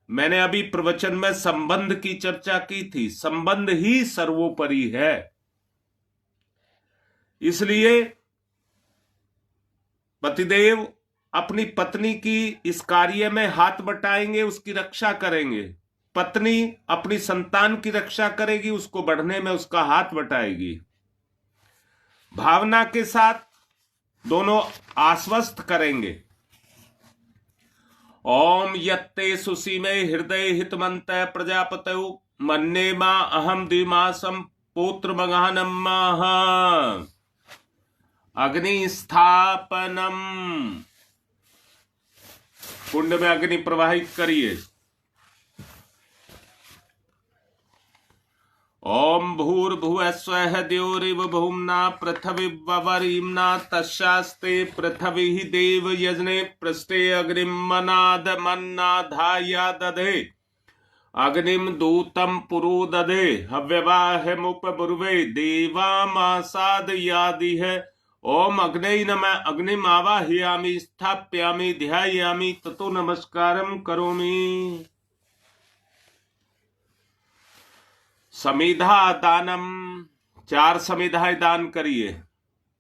मैंने अभी प्रवचन में संबंध की चर्चा की थी। संबंध ही सर्वोपरि है। इसलिए पतिदेव अपनी पत्नी की इस कार्य में हाथ बटाएंगे, उसकी रक्षा करेंगे। पत्नी अपनी संतान की रक्षा करेगी, उसको बढ़ने में उसका हाथ बटाएगी। भावना के साथ दोनों आश्वस्त करेंगे। ओम यत्ते सुसीमे हृदय हितमंत प्रजापतौ मन्ने मां अहम द्विमासम पुत्र मगानम अग्नि स्थापनम। कुंड में अग्नि प्रवाहित करिए। ओम भूर्भुवः स्वः द्यौरिव भूम्ना पृथिवीवरीम्ना तस्यास्ते पृथ्वी देव यजने पृष्ठे अग्निम मनाद मन्नाधाया दधे अग्निम दूतम पुरो दधे हव्यवाहमुपबुर्वे देवामासाद यादि है। ओम अग्नये नमः अग्निम आवाहयामि स्थाप्यामि ध्यायामि ततो नमस्कारम करोमि। समिधा दानम, 4 समिधाएं दान करिए।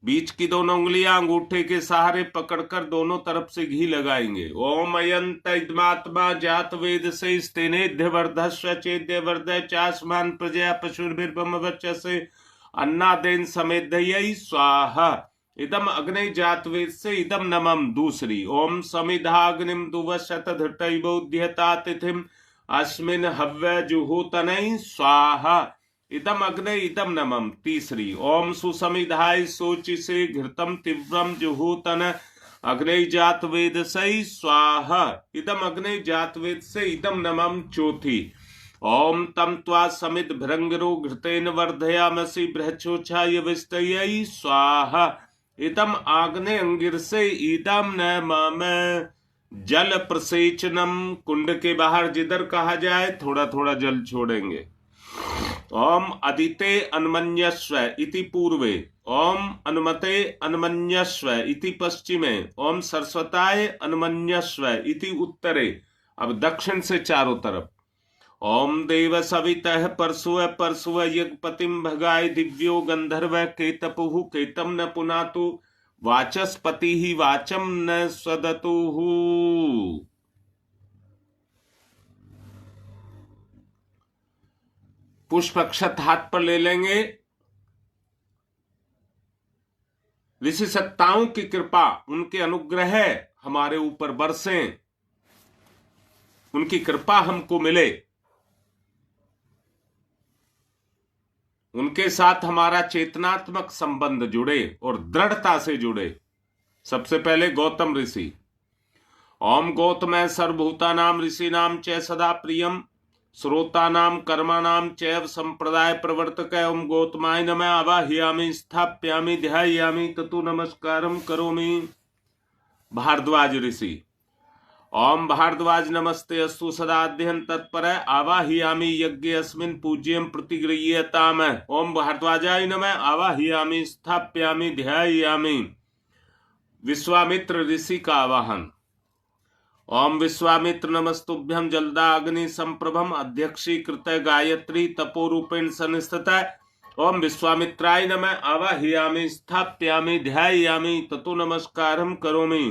बीच की दोनों उंगलियां अंगूठे के सहारे पकड़कर दोनों तरफ से घी लगाएंगे। ओम अयंत इदमात्मा जात वेद से स्तेनेध्य वर्धस्व चेद्य वर्ध चास्मान प्रजया पशुर्भिर्भम वर्चसे अन्नादेन समेधय स्वाहा। इदम अग्नि जात वेद से इदम नमम। दूसरी ओम समिधाग्निम दुवशत धृतैवोध्यता तिथिम अस्मिन हव्य जुहोतनै स्वाहा। इदम अग्नि इदम नमम। तीसरी ओम सुसमिधाय सोचि से घृतम तीव्रम जुहोतन अग्नि जात वेद से स्वाहा। इदम अग्नि जात वेद से इदम नमम। चौथी ओम तम त्वा समित भृंगरो घृतेन वर्धयामसि बृहच्छोछाय विस्तयै स्वाहा। इदम आग्ने अंगिर से इदम न मम। जल प्रसेचनम, कुंड के बाहर जिधर कहा जाए थोड़ा थोड़ा जल छोड़ेंगे। ओम अदिते अन्मन्यस्व इति पूर्वे, ओम अनुमते अन्मन्यस्व इति पश्चिमे, ओम सरस्वताय अन्मन्यस्व इति उत्तरे। अब दक्षिण से चारों तरफ ओम देव सवितः परसुव परसुव यज्ञपतिम भगाय दिव्यो गंधर्व केतपुः केतम न पुनातु वाचस्पति ही वाचम न स्वदतुः। पुष्प अक्षत हाथ पर ले लेंगे। ऋषि सत्ताओं की कृपा, उनके अनुग्रह हमारे ऊपर बरसें, उनकी कृपा हमको मिले, उनके साथ हमारा चेतनात्मक संबंध जुड़े और दृढ़ता से जुड़े। सबसे पहले गौतम ऋषि। ओम गौतम सर्वभूतानाम ऋषिनाम च सदा प्रियम श्रोतानाम कर्माणाम चैव संप्रदाय प्रवर्तक। ओम गौतमाय नमः आवाहयामि स्थाप्यामि ध्यायामि ततो नमस्कारम करोमि। भारद्वाज ऋषि। ओम भारद्वाज नमस्ते अस्तु सदाध्ययन तत्पर आवाहयामि यज्ञ अस्मिन् पूज्यम प्रतिगृह्यताम। ओम भारद्वाजाय नमः आवाहयामि स्थाप्यामि ध्यायामि। विश्वामित्र ऋषि का आवाहन। ओम विश्वामित्र नमस्तुभ्यं जलदाग्नि संप्रभम अध्यक्षीकृत गायत्री तपोरूपेण संस्थित। ओम विश्वामित्राय नमः आवाहयामि स्थाप्यामि ध्यायामि ततो नमस्कारम करोमि।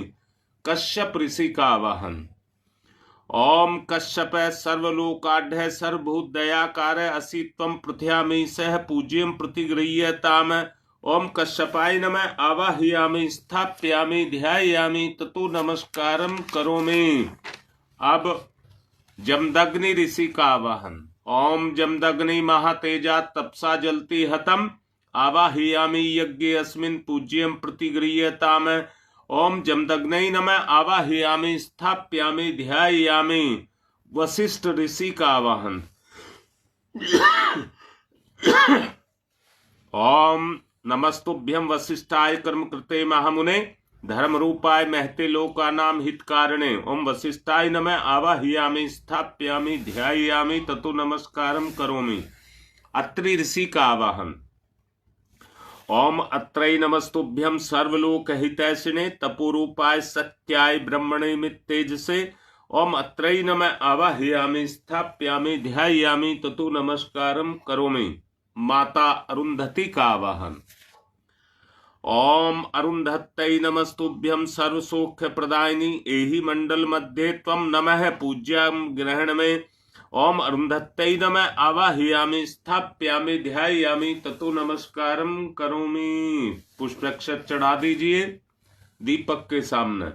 कश्यप ऋषि का आवाहन। ओम कश्यप सर्वलोकाढ्य सर्वभूत दयाकार असित्वम पृथ्यामि सह पूज्यम प्रतिगृह्यताम। ओम कश्यपाय नमः आवाहयामि स्थाप्यामि ध्यायामि ततो नमस्कारम करोमि। अब जमदग्नि ऋषि का आवाहन। ओम जमदग्नि महातेजा तपसा जलति हतम आवाहयामि यज्ञ अस्मिन् पूज्यम प्रतिगृह्यताम। ओम जमदग्नै नमः आवाहयामि स्थाप्यामि ध्यायामि। वशिष्ठ ऋषि का आवाहन। ओम नमस्तुभ्यं वशिष्ठाय कर्म कृते महामुने धर्म रूपाय महते लोकानां हितकारणे। ओम वशिष्ठाय नमः आवाहयामि स्थाप्यामि ध्यायामि ततो नमस्कारम करोमि। अत्रि ऋषि का आवाहन। ओम अत्रै नमस्तुभ्यं सर्वलोक हितैषिणे तपोरूपाय सत्याय ब्रह्मणे मित्तेजसे। ओम अत्रै नमः आवाहयामि स्थाप्यामि ध्यायामि ततो नमस्कारम करोमि। माता अरुंधति का आवाहन। ओम अरुंधत्यै नमस्तुभ्यं सर्वसौख्य प्रदायिनी एहि मंडल मध्ये त्वं नमः पूज्यं ग्रहण में। ओम अरुंधत्यै नमः आवाहयामि स्थाप्यामि ध्यायामि ततो नमस्कारम करोमि। पुष्पाक्षत चढ़ा दीजिए दीपक के सामने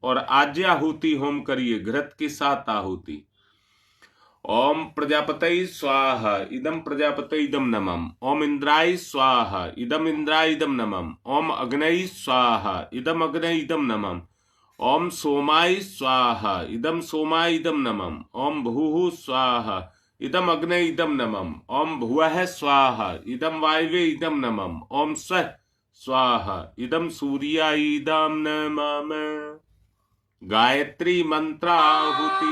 और आज्याहुति होम करिए घृत के साथ आहुति। ओम प्रजापतये स्वाहा इदम प्रजापतये इदम नमः। ओम इंद्राय स्वाहा इदम इंद्राय इदम नमः। ओम अग्नये स्वाहा इदम अग्नये इदम नमः। ओम सोमाय स्वाहा इदम सोमाय इदम नमः। ओम भूः स्वाहा इदम अग्ने इदम नमः। ओम भुवः स्वाहा इदम वायवे इदम नमः। ओम स्वः स्वाहा इदम सूर्याय इदम नमः। गायत्री मंत्राहुति।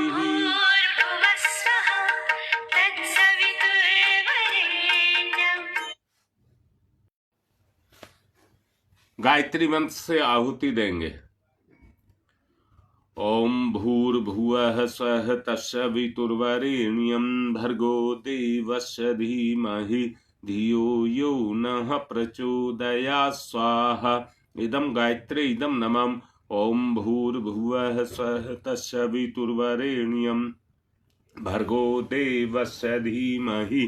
गायत्री मंत्र से आहुति देंगे। ओम भूर्भुवः स्वः तस्य वितुर्वरेण्यं भर्गो देवस्य धीमहि धियो यो नः प्रचोदयात् स्वाहा। इदं गायत्री इदं नमः। ओम भूर्भुवः स्वः तस्य वितुर्वरेण्यं भर्गो देवस्य धीमहि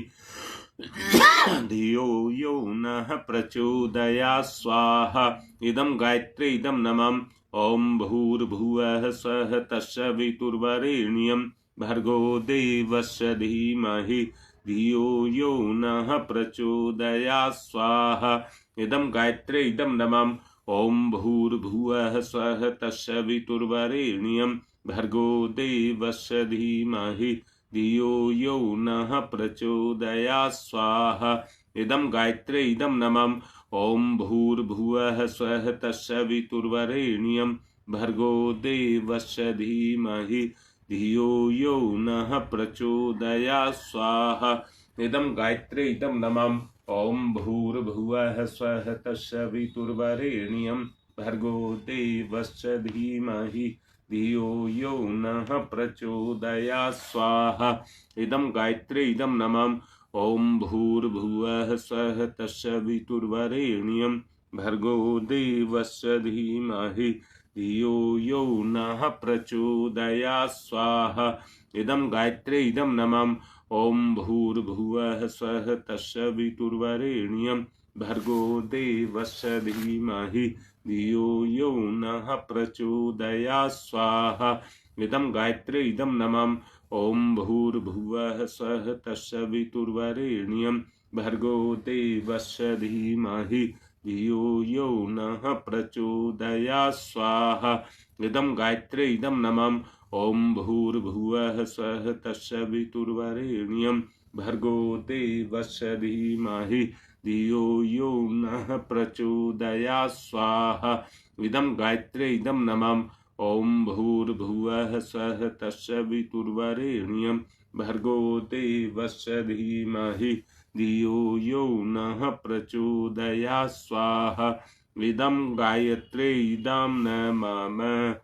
धियो यो नः प्रचोदयात् स्वाहा। इदं गायत्री इदं नमः। ओम भूर्भुवः स्वः तस्य वितुर्वरेण्यं भर्गो देवस्य धीमहि धियो यो नः प्रचोदयात् स्वाहा। इदं गायत्री इदं नमः। ओम भूर्भुवः स्वः तस्य वितुर्वरेण्यं भर्गो देवस्य धीमहि धियो यो नः प्रचोदयात् स्वाहा। इदं गायत्री इदं नमः। ओम भूर्भुवः स्वः तस्य वितुर्वरेण्यं भर्गो देवस्य धीमहि धियो यो नः प्रचोदयात् स्वाहा। इदं गायत्री इदं नमः। ओम भूर्भुवः स्वः तस्य वितुर्वरेण्यं भर्गो देवस्य धीमहि धियो यो नः प्रचोदयात् स्वाहा। इदं गायत्री इदं नमः। ओम भूर्भुवः स्वः तत्सवितुर्वरेण्यं भर्गो देवस्य धीमहि धियो यो नः प्रचोदयात् स्वाहा। इदं गायत्री इदं नमः। ओम भूर्भुवः स्वः तत्सवितुर्वरेण्यं भर्गो देवस्य धीमहि धियो यो नः प्रचोदयात् स्वाहा। इदं गायत्री इदं नमः। ओम भूर्भुवः स्वः तत्सवितुर्वरेण्यं भर्गो देवस्य धीमहि धियो यो नः प्रचोदयात् स्वाहा। इदं गायत्री इदं नमः। ओम भूर्भुवः स्वः तत्सवितुर्वरेण्यं भर्गो देवस्य धीमहि धियो यो नः प्रचोदयात् स्वाहा। इदं गायत्री इदं नमः। ओम भूर्भुवः स्वः तत्सवितुर्वरेण्यं भर्गो देवस्य धीमहि धियो यो नः प्रचोदयात् स्वाहा। इदं गायत्री इदं नमः।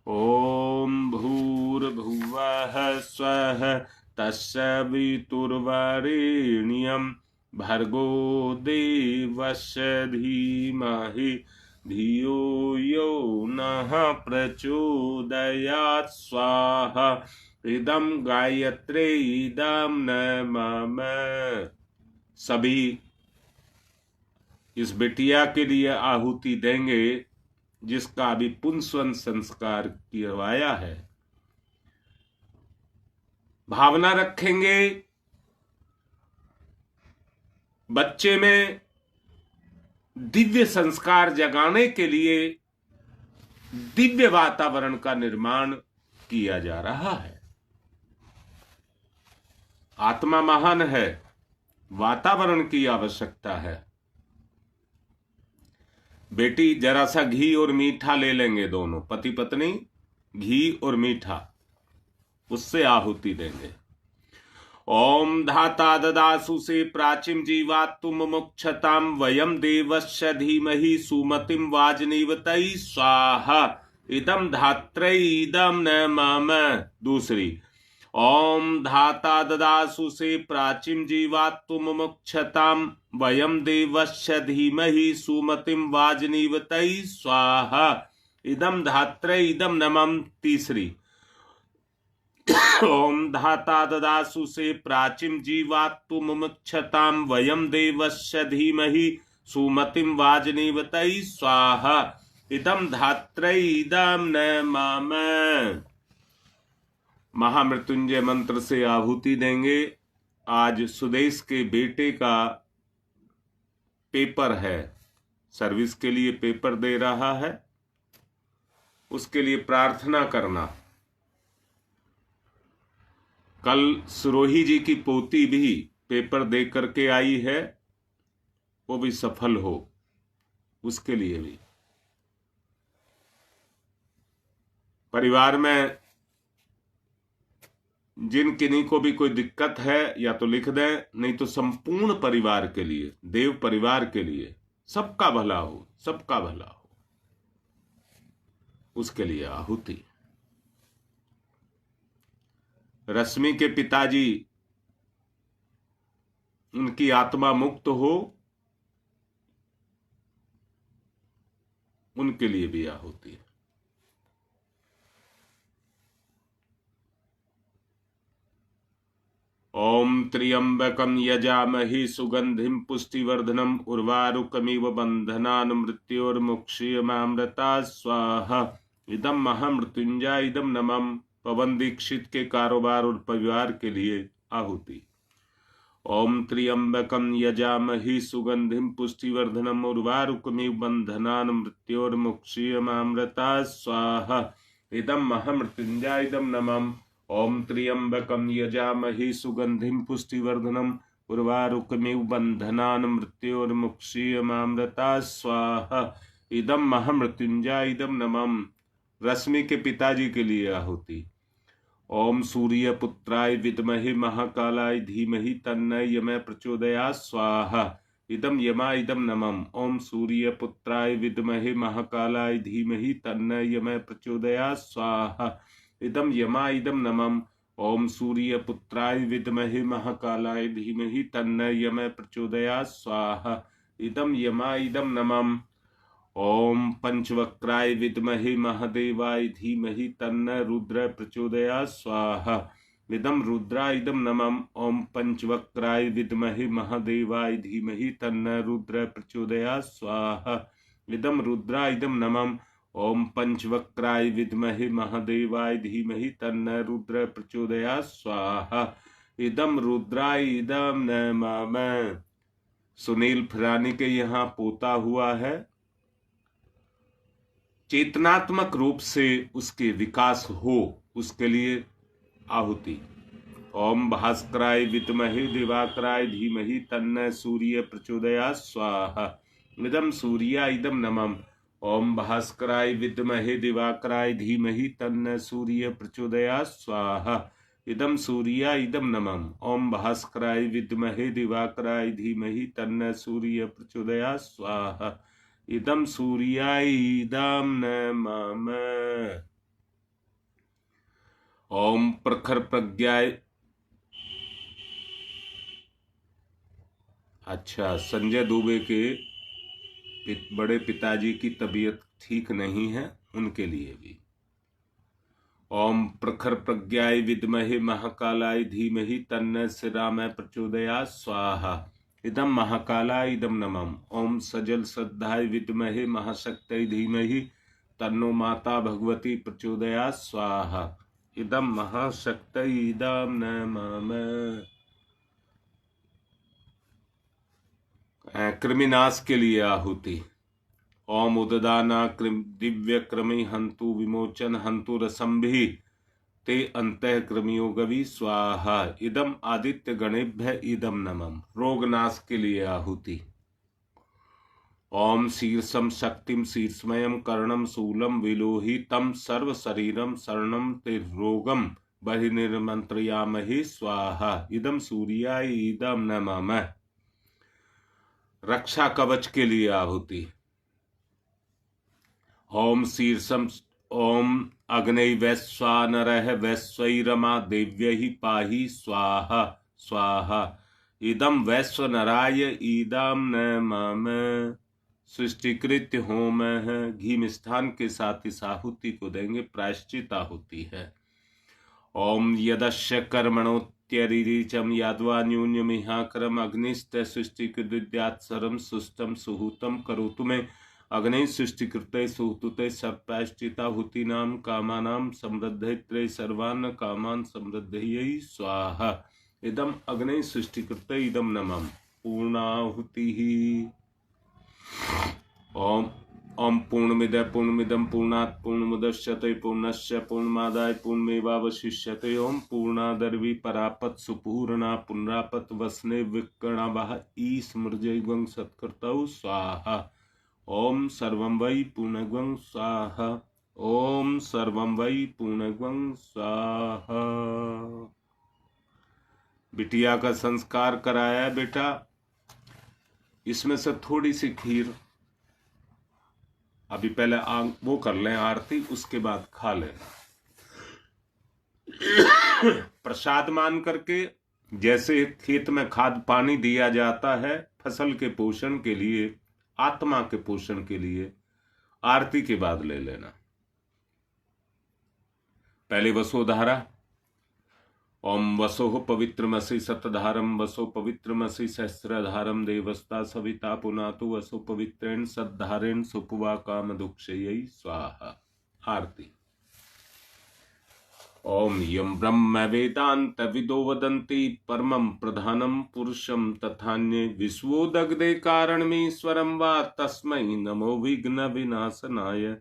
ओम भूर्भुवः स्वः तत्सवितुर्वरेण्यं भर्गो देवस्य धीमहि धियो यो नः प्रचोदयात् स्वाहा। इदं गायत्री इदं नमः। सभी इस बिटिया के लिए आहुति देंगे जिसका अभी पुंसवन संस्कार किया है। भावना रखेंगे बच्चे में दिव्य संस्कार जगाने के लिए दिव्य वातावरण का निर्माण किया जा रहा है। आत्मा महान है, वातावरण की आवश्यकता है। बेटी जरा सा घी और मीठा ले लेंगे, दोनों पति पत्नी घी और मीठा, उससे आहुति देंगे। ओम धाता ददासु से प्राचीम जीवात् तुम मुक्षताम वयम देवस्य धीमहि सुमतिम वाजनीवतै स्वाहा। इदम धात्रै इदम नमः। दूसरी, ओम धाता ददासु से प्राचीम जीवात् तुम मुक्षताम वयम देवस्य धीमहि सुमतिम वाजनीवतै स्वाहा। इदम धात्रै इदम नमः। तीसरी, ओम धाता ददासु से प्राचीम जीवात् तुम मुक्षताम वयम देवस्य धीमहि सुमतिम वाजनीवतै स्वाहा। इदम धात्रै इदम नमः। महामृत्युंजय मंत्र से आहुति देंगे। आज सुदेश के बेटे का पेपर है, सर्विस के लिए पेपर दे रहा है, उसके लिए प्रार्थना करना। कल सुरोही जी की पोती भी पेपर दे करके आई है, वो भी सफल हो, उसके लिए भी। परिवार में जिन किन्हीं को भी कोई दिक्कत है या तो लिख दें, नहीं तो संपूर्ण परिवार के लिए, देव परिवार के लिए, सबका भला हो, सबका भला हो, उसके लिए आहुति। रश्मि के पिताजी, उनकी आत्मा मुक्त हो, उनके लिए भी आहुति है। ओम त्र्यंबकं यजामहि सुगंधिं पुष्टिवर्धनम् उर्वारुकमिव बंधनान् मृत्योर्मुक्षीयमामृतात् स्वाहा। इदं महामृत्युंजय इदं नमः। पवन दीक्षित के कारोबार और परिवार के लिए आहुति। ओम त्र्यंबकं यजामहि सुगंधिं पुष्टिवर्धनम् उर्वारुकमिव बंधनान् मृत्योर्मुक्षीयमामृतात् स्वाहा। इदं महामृत्युंजय इदं नमः। ओम त्र्यंबकं यजामहि सुगंधिं पुष्टिवर्धनम् उर्वारुकमिव बंधनान् मृत्योर्मुक्षीयमामृतात् स्वाहा। इदं महामृत्युंजय इदं नमः। रश्मि के पिताजी के लिए आहुति। ओम सूर्यपुत्राय विद्महे महाकालाय धीमहि तन्नो यमः प्रचोदयात् स्वाहा। इदम यमा इदम नमम। ओम सूर्यपुत्राय विद्महे महाकालाय धीमहि तन्न यम प्रचोदयात् स्वाहा। इदम यमा इदम नमम। ओम सूर्यपुत्राय विद्महे महाकालाय धीमहि तन्न यम प्रचोदयात् स्वाहा। इदम यमा इदम नमम। ओम पंचवक्राय विद्महे महादेवाय धीमहि तन्न रुद्र प्रचोदयात् स्वाहा। इदम रुद्राय इदम नमः। ओम पंचवक्राय विद्महे महादेवाय धीमहि तन्न रुद्र प्रचोदयात् स्वाहा। इदम रुद्राय इदम नमः। ओम पंचवक्राय विद्महे महादेवाय धीमहि तन्न रुद्र प्रचोदयात् स्वाहा। इदम रुद्राय इदम नमः। सुनील फरानी के यहाँ पोता हुआ है। चेतनात्मक रूप से उसके विकास हो, उसके लिए आहुति। ओम भास्कराय विद्महे दिवाकराय धीमहि तन्न सूर्य प्रचोदयात् स्वाहा। इदम सूर्या इदम नमः। ओम भास्कराय विद्महे दिवाकराय धीमहि तन्न सूर्य प्रचोदयात् स्वाहा। इदम सूर्या इदम नमः। ओम भास्कराय विद्महे दिवाकराय धीमहि तन्न सूर्य प्रचोदयात् स्वाहा। इदम सूर्याय इदम नमः। ओम प्रखर प्रज्ञाय। अच्छा, संजय दुबे के बड़े पिताजी की तबीयत ठीक नहीं है, उनके लिए भी। ओम प्रखर प्रज्ञाय विद्महे महाकालाय धीमहि तन्न श्रीराम प्रचोदयात् स्वाहा। इदम महाकालाय इदम नमः। ओम सजल श्रद्धाय विद्महे महाशक्तये धीमहि तन्नो माता भगवती प्रचोदयात् स्वाहा। इदम महाशक्तये इदम नमः। कृमिनाश के लिए आहुति। ओम उददाना दिव्य कृमि हंतु विमोचन हंतु रसंभि ते अंतः कृमियो गवि स्वाहा। इदम आदित्य गणेभ्य इदम नमः। रोगनाश के लिए आहुति। ओम शीर्षम शक्तिम शीर्षमयम कर्णम शूलम विलोहितम सर्व शरीरम शरणम ते रोगम बहिर्निर्मंत्रयामहि स्वाहा। इदम सूर्याय इदम नमः। रक्षा कवच के लिए आहुति। ओम शीर्षम ओम अग्नि वैश्वानरः वैश्वैरमा देव्यै पाहि स्वाहा स्वाहा। इदम वैश्वनराय इदम नमः। सृष्टिकृत होम है। घी मिष्ठान के साथ इस आहुति को देंगे, प्रायश्चित आहुति है। ओम यदस्य कर्मणोत्यरिचम यादवा न्यून्यमिहाकरम अग्निस्त सृष्टिकृद्यात्सरम सुष्टम सुहूतम करोतु में अग्नि सृष्टिकृते सुहूते सर्वप्रायश्चिताहुतीनां कामानां समृद्धये सर्वान् कामान् समृद्धये स्वाहा। इदम अग्नि सृष्टिकृते इदम नमः। पूर्णाहुतिः। ओम ओम पूर्णमिद पूर्णमिदं पूर्णात् पूर्णमुदच्यते पूर्णस्य पूर्णमादाय पूर्णमेवावशिष्यते। ओम पूर्णादर्वी परापत सुपूर्णा पुनरापत वसने विकर्णावः ईस्मृजैवं सत्कृतौ स्वाहा। ओम सर्वं वै पूर्णगं स्वाहा। ओम सर्वं वै पूर्णगं स्वाहा। बिटिया का संस्कार कराया बेटा, इसमें से थोड़ी सी खीर अभी पहले वो कर लें आरती, उसके बाद खा लेना। प्रसाद मान करके जैसे खेत में खाद पानी दिया जाता है फसल के पोषण के लिए, आत्मा के पोषण के लिए, आरती के बाद ले लेना। पहले वसोधारा। ओम वसोः पवित्रमसि शतधारम वसो पवित्रमसि सहस्रधारम देवस्ता सविता पुनातु वसो पवित्रेण सद्धारेण सुपुवा काम दुक्षयै स्वाहा। आरती। ओम यम ब्रह्म वेदांत विदो वदन्ति परमं प्रधानं पुरुषं तथान्ये विश्वोदग्धे कारणमीश्वरं वा तस्मै नमो विघ्न विनाशनाय।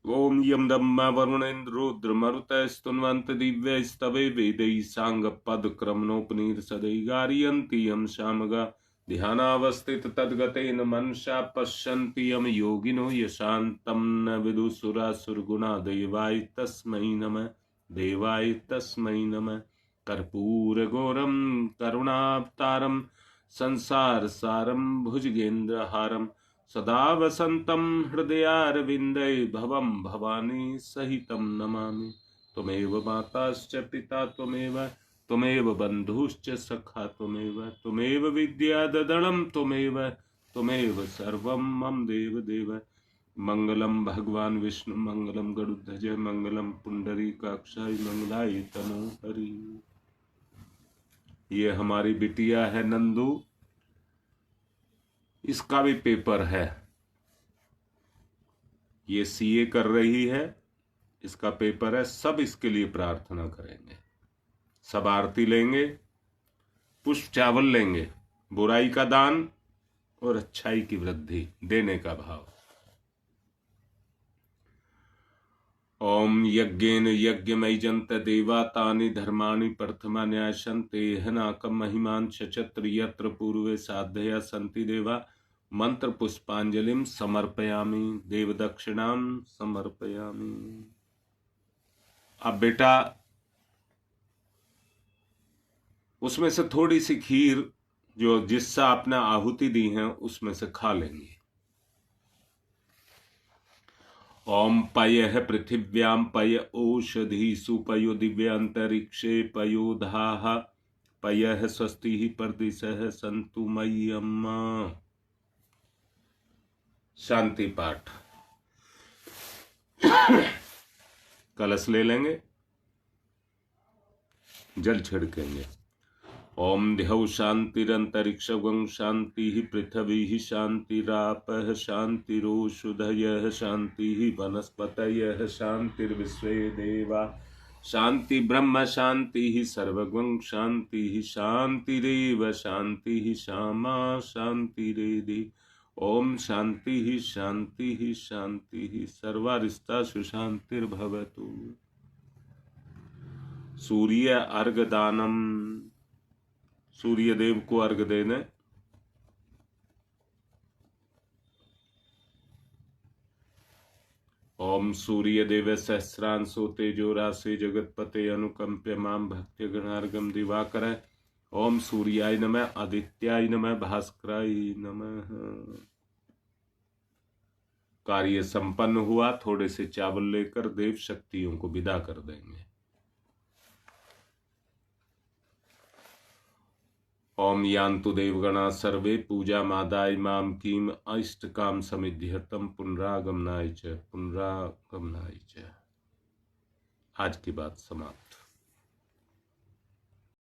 ओम यम दम्मा वरुणेन्द्रुद्र मरुतः स्तुन्वन्त दिव्यैस्तवे वेदैः सांगपदक्रमणोपनिषदै गारयन्ति यं शामगा ध्यानावस्थित तद्गतेन मनसा पश्यन्ति यं योगिनो यशान्तं न विदुसुरासुरगुणा देवाय तस्मै नमः। देवाय तस्मै नमः। कर्पूरगौरं करुणावतारं संसार सारम भुजगेन्द्रहारम सदा वसंतम हृदयारविंदे भवम भवानी सहितम नमामि। त्वमेव माताश्च पिता त्वमेव बंधुश्च सखा त्वमेव विद्या ददनं त्वमेव सर्वं मम देव देव। मंगलम भगवान विष्णु मंगलम गरुड़ध्वज मंगलम पुंडरीकाक्षाय मंगलाय तनो हरि। ये हमारी बिटिया है नंदू, इसका भी पेपर है, ये सीए कर रही है, इसका पेपर है। सब इसके लिए प्रार्थना करेंगे, सब आरती लेंगे, पुष्प चावल लेंगे, बुराई का दान और अच्छाई की वृद्धि, देने का भाव। ओम यज्ञेन यज्ञमयजन्त देवा तानि धर्माणि प्रथमान्याशन्ते हनाकं महिमान् शचत्र यत्र पूर्वे साधया सन्ति देवा। मंत्र पुष्पांजलिम समर्पयामि देव दक्षिणाम समर्पयामि। अब बेटा उसमें से थोड़ी सी खीर जो जिससे आपने आहुति दी है उसमें से खा लेंगे। ओम पयः पृथिव्यां पय ओषधीषु पयो दिव्यांतरिक्षे पयोधाः पयः स्वस्ति परदिशः सन्तु मय्यम्। शांति पाठ। कलश ले लेंगे, जल छिड़केंगे। ओम द्यौ शांतिरंतरिक्षं शांति पृथ्वी शांतिरापः शांतिरोषधयः शांति वनस्पतयः शांतिर्विश्वे देवा शांति ब्रह्म शांति सर्वगं शांति शांतिरेव शांति शामा शांतिरेधि। ओम शांति शांति शांति सर्वारिष्टा सुशांतिर्भवतु। सूर्य अर्घदानम, सूर्य देव को अर्घ देने। ओम सूर्य देव सहस्रांशो तेजो राशि जगतपते अनुकंप्य माम भक्त्य गणार्गम दिवाकर। ओम सूर्याय नमः आदित्याय नमः भास्कराय नमः। कार्य संपन्न हुआ। थोड़े से चावल लेकर देव शक्तियों को विदा कर देंगे। ओम यान्तु देवगणा सर्वे पूजा मादाय माम कीम अष्ट काम समिध्यतम पुनरागमनाय च। आज की बात समाप्त।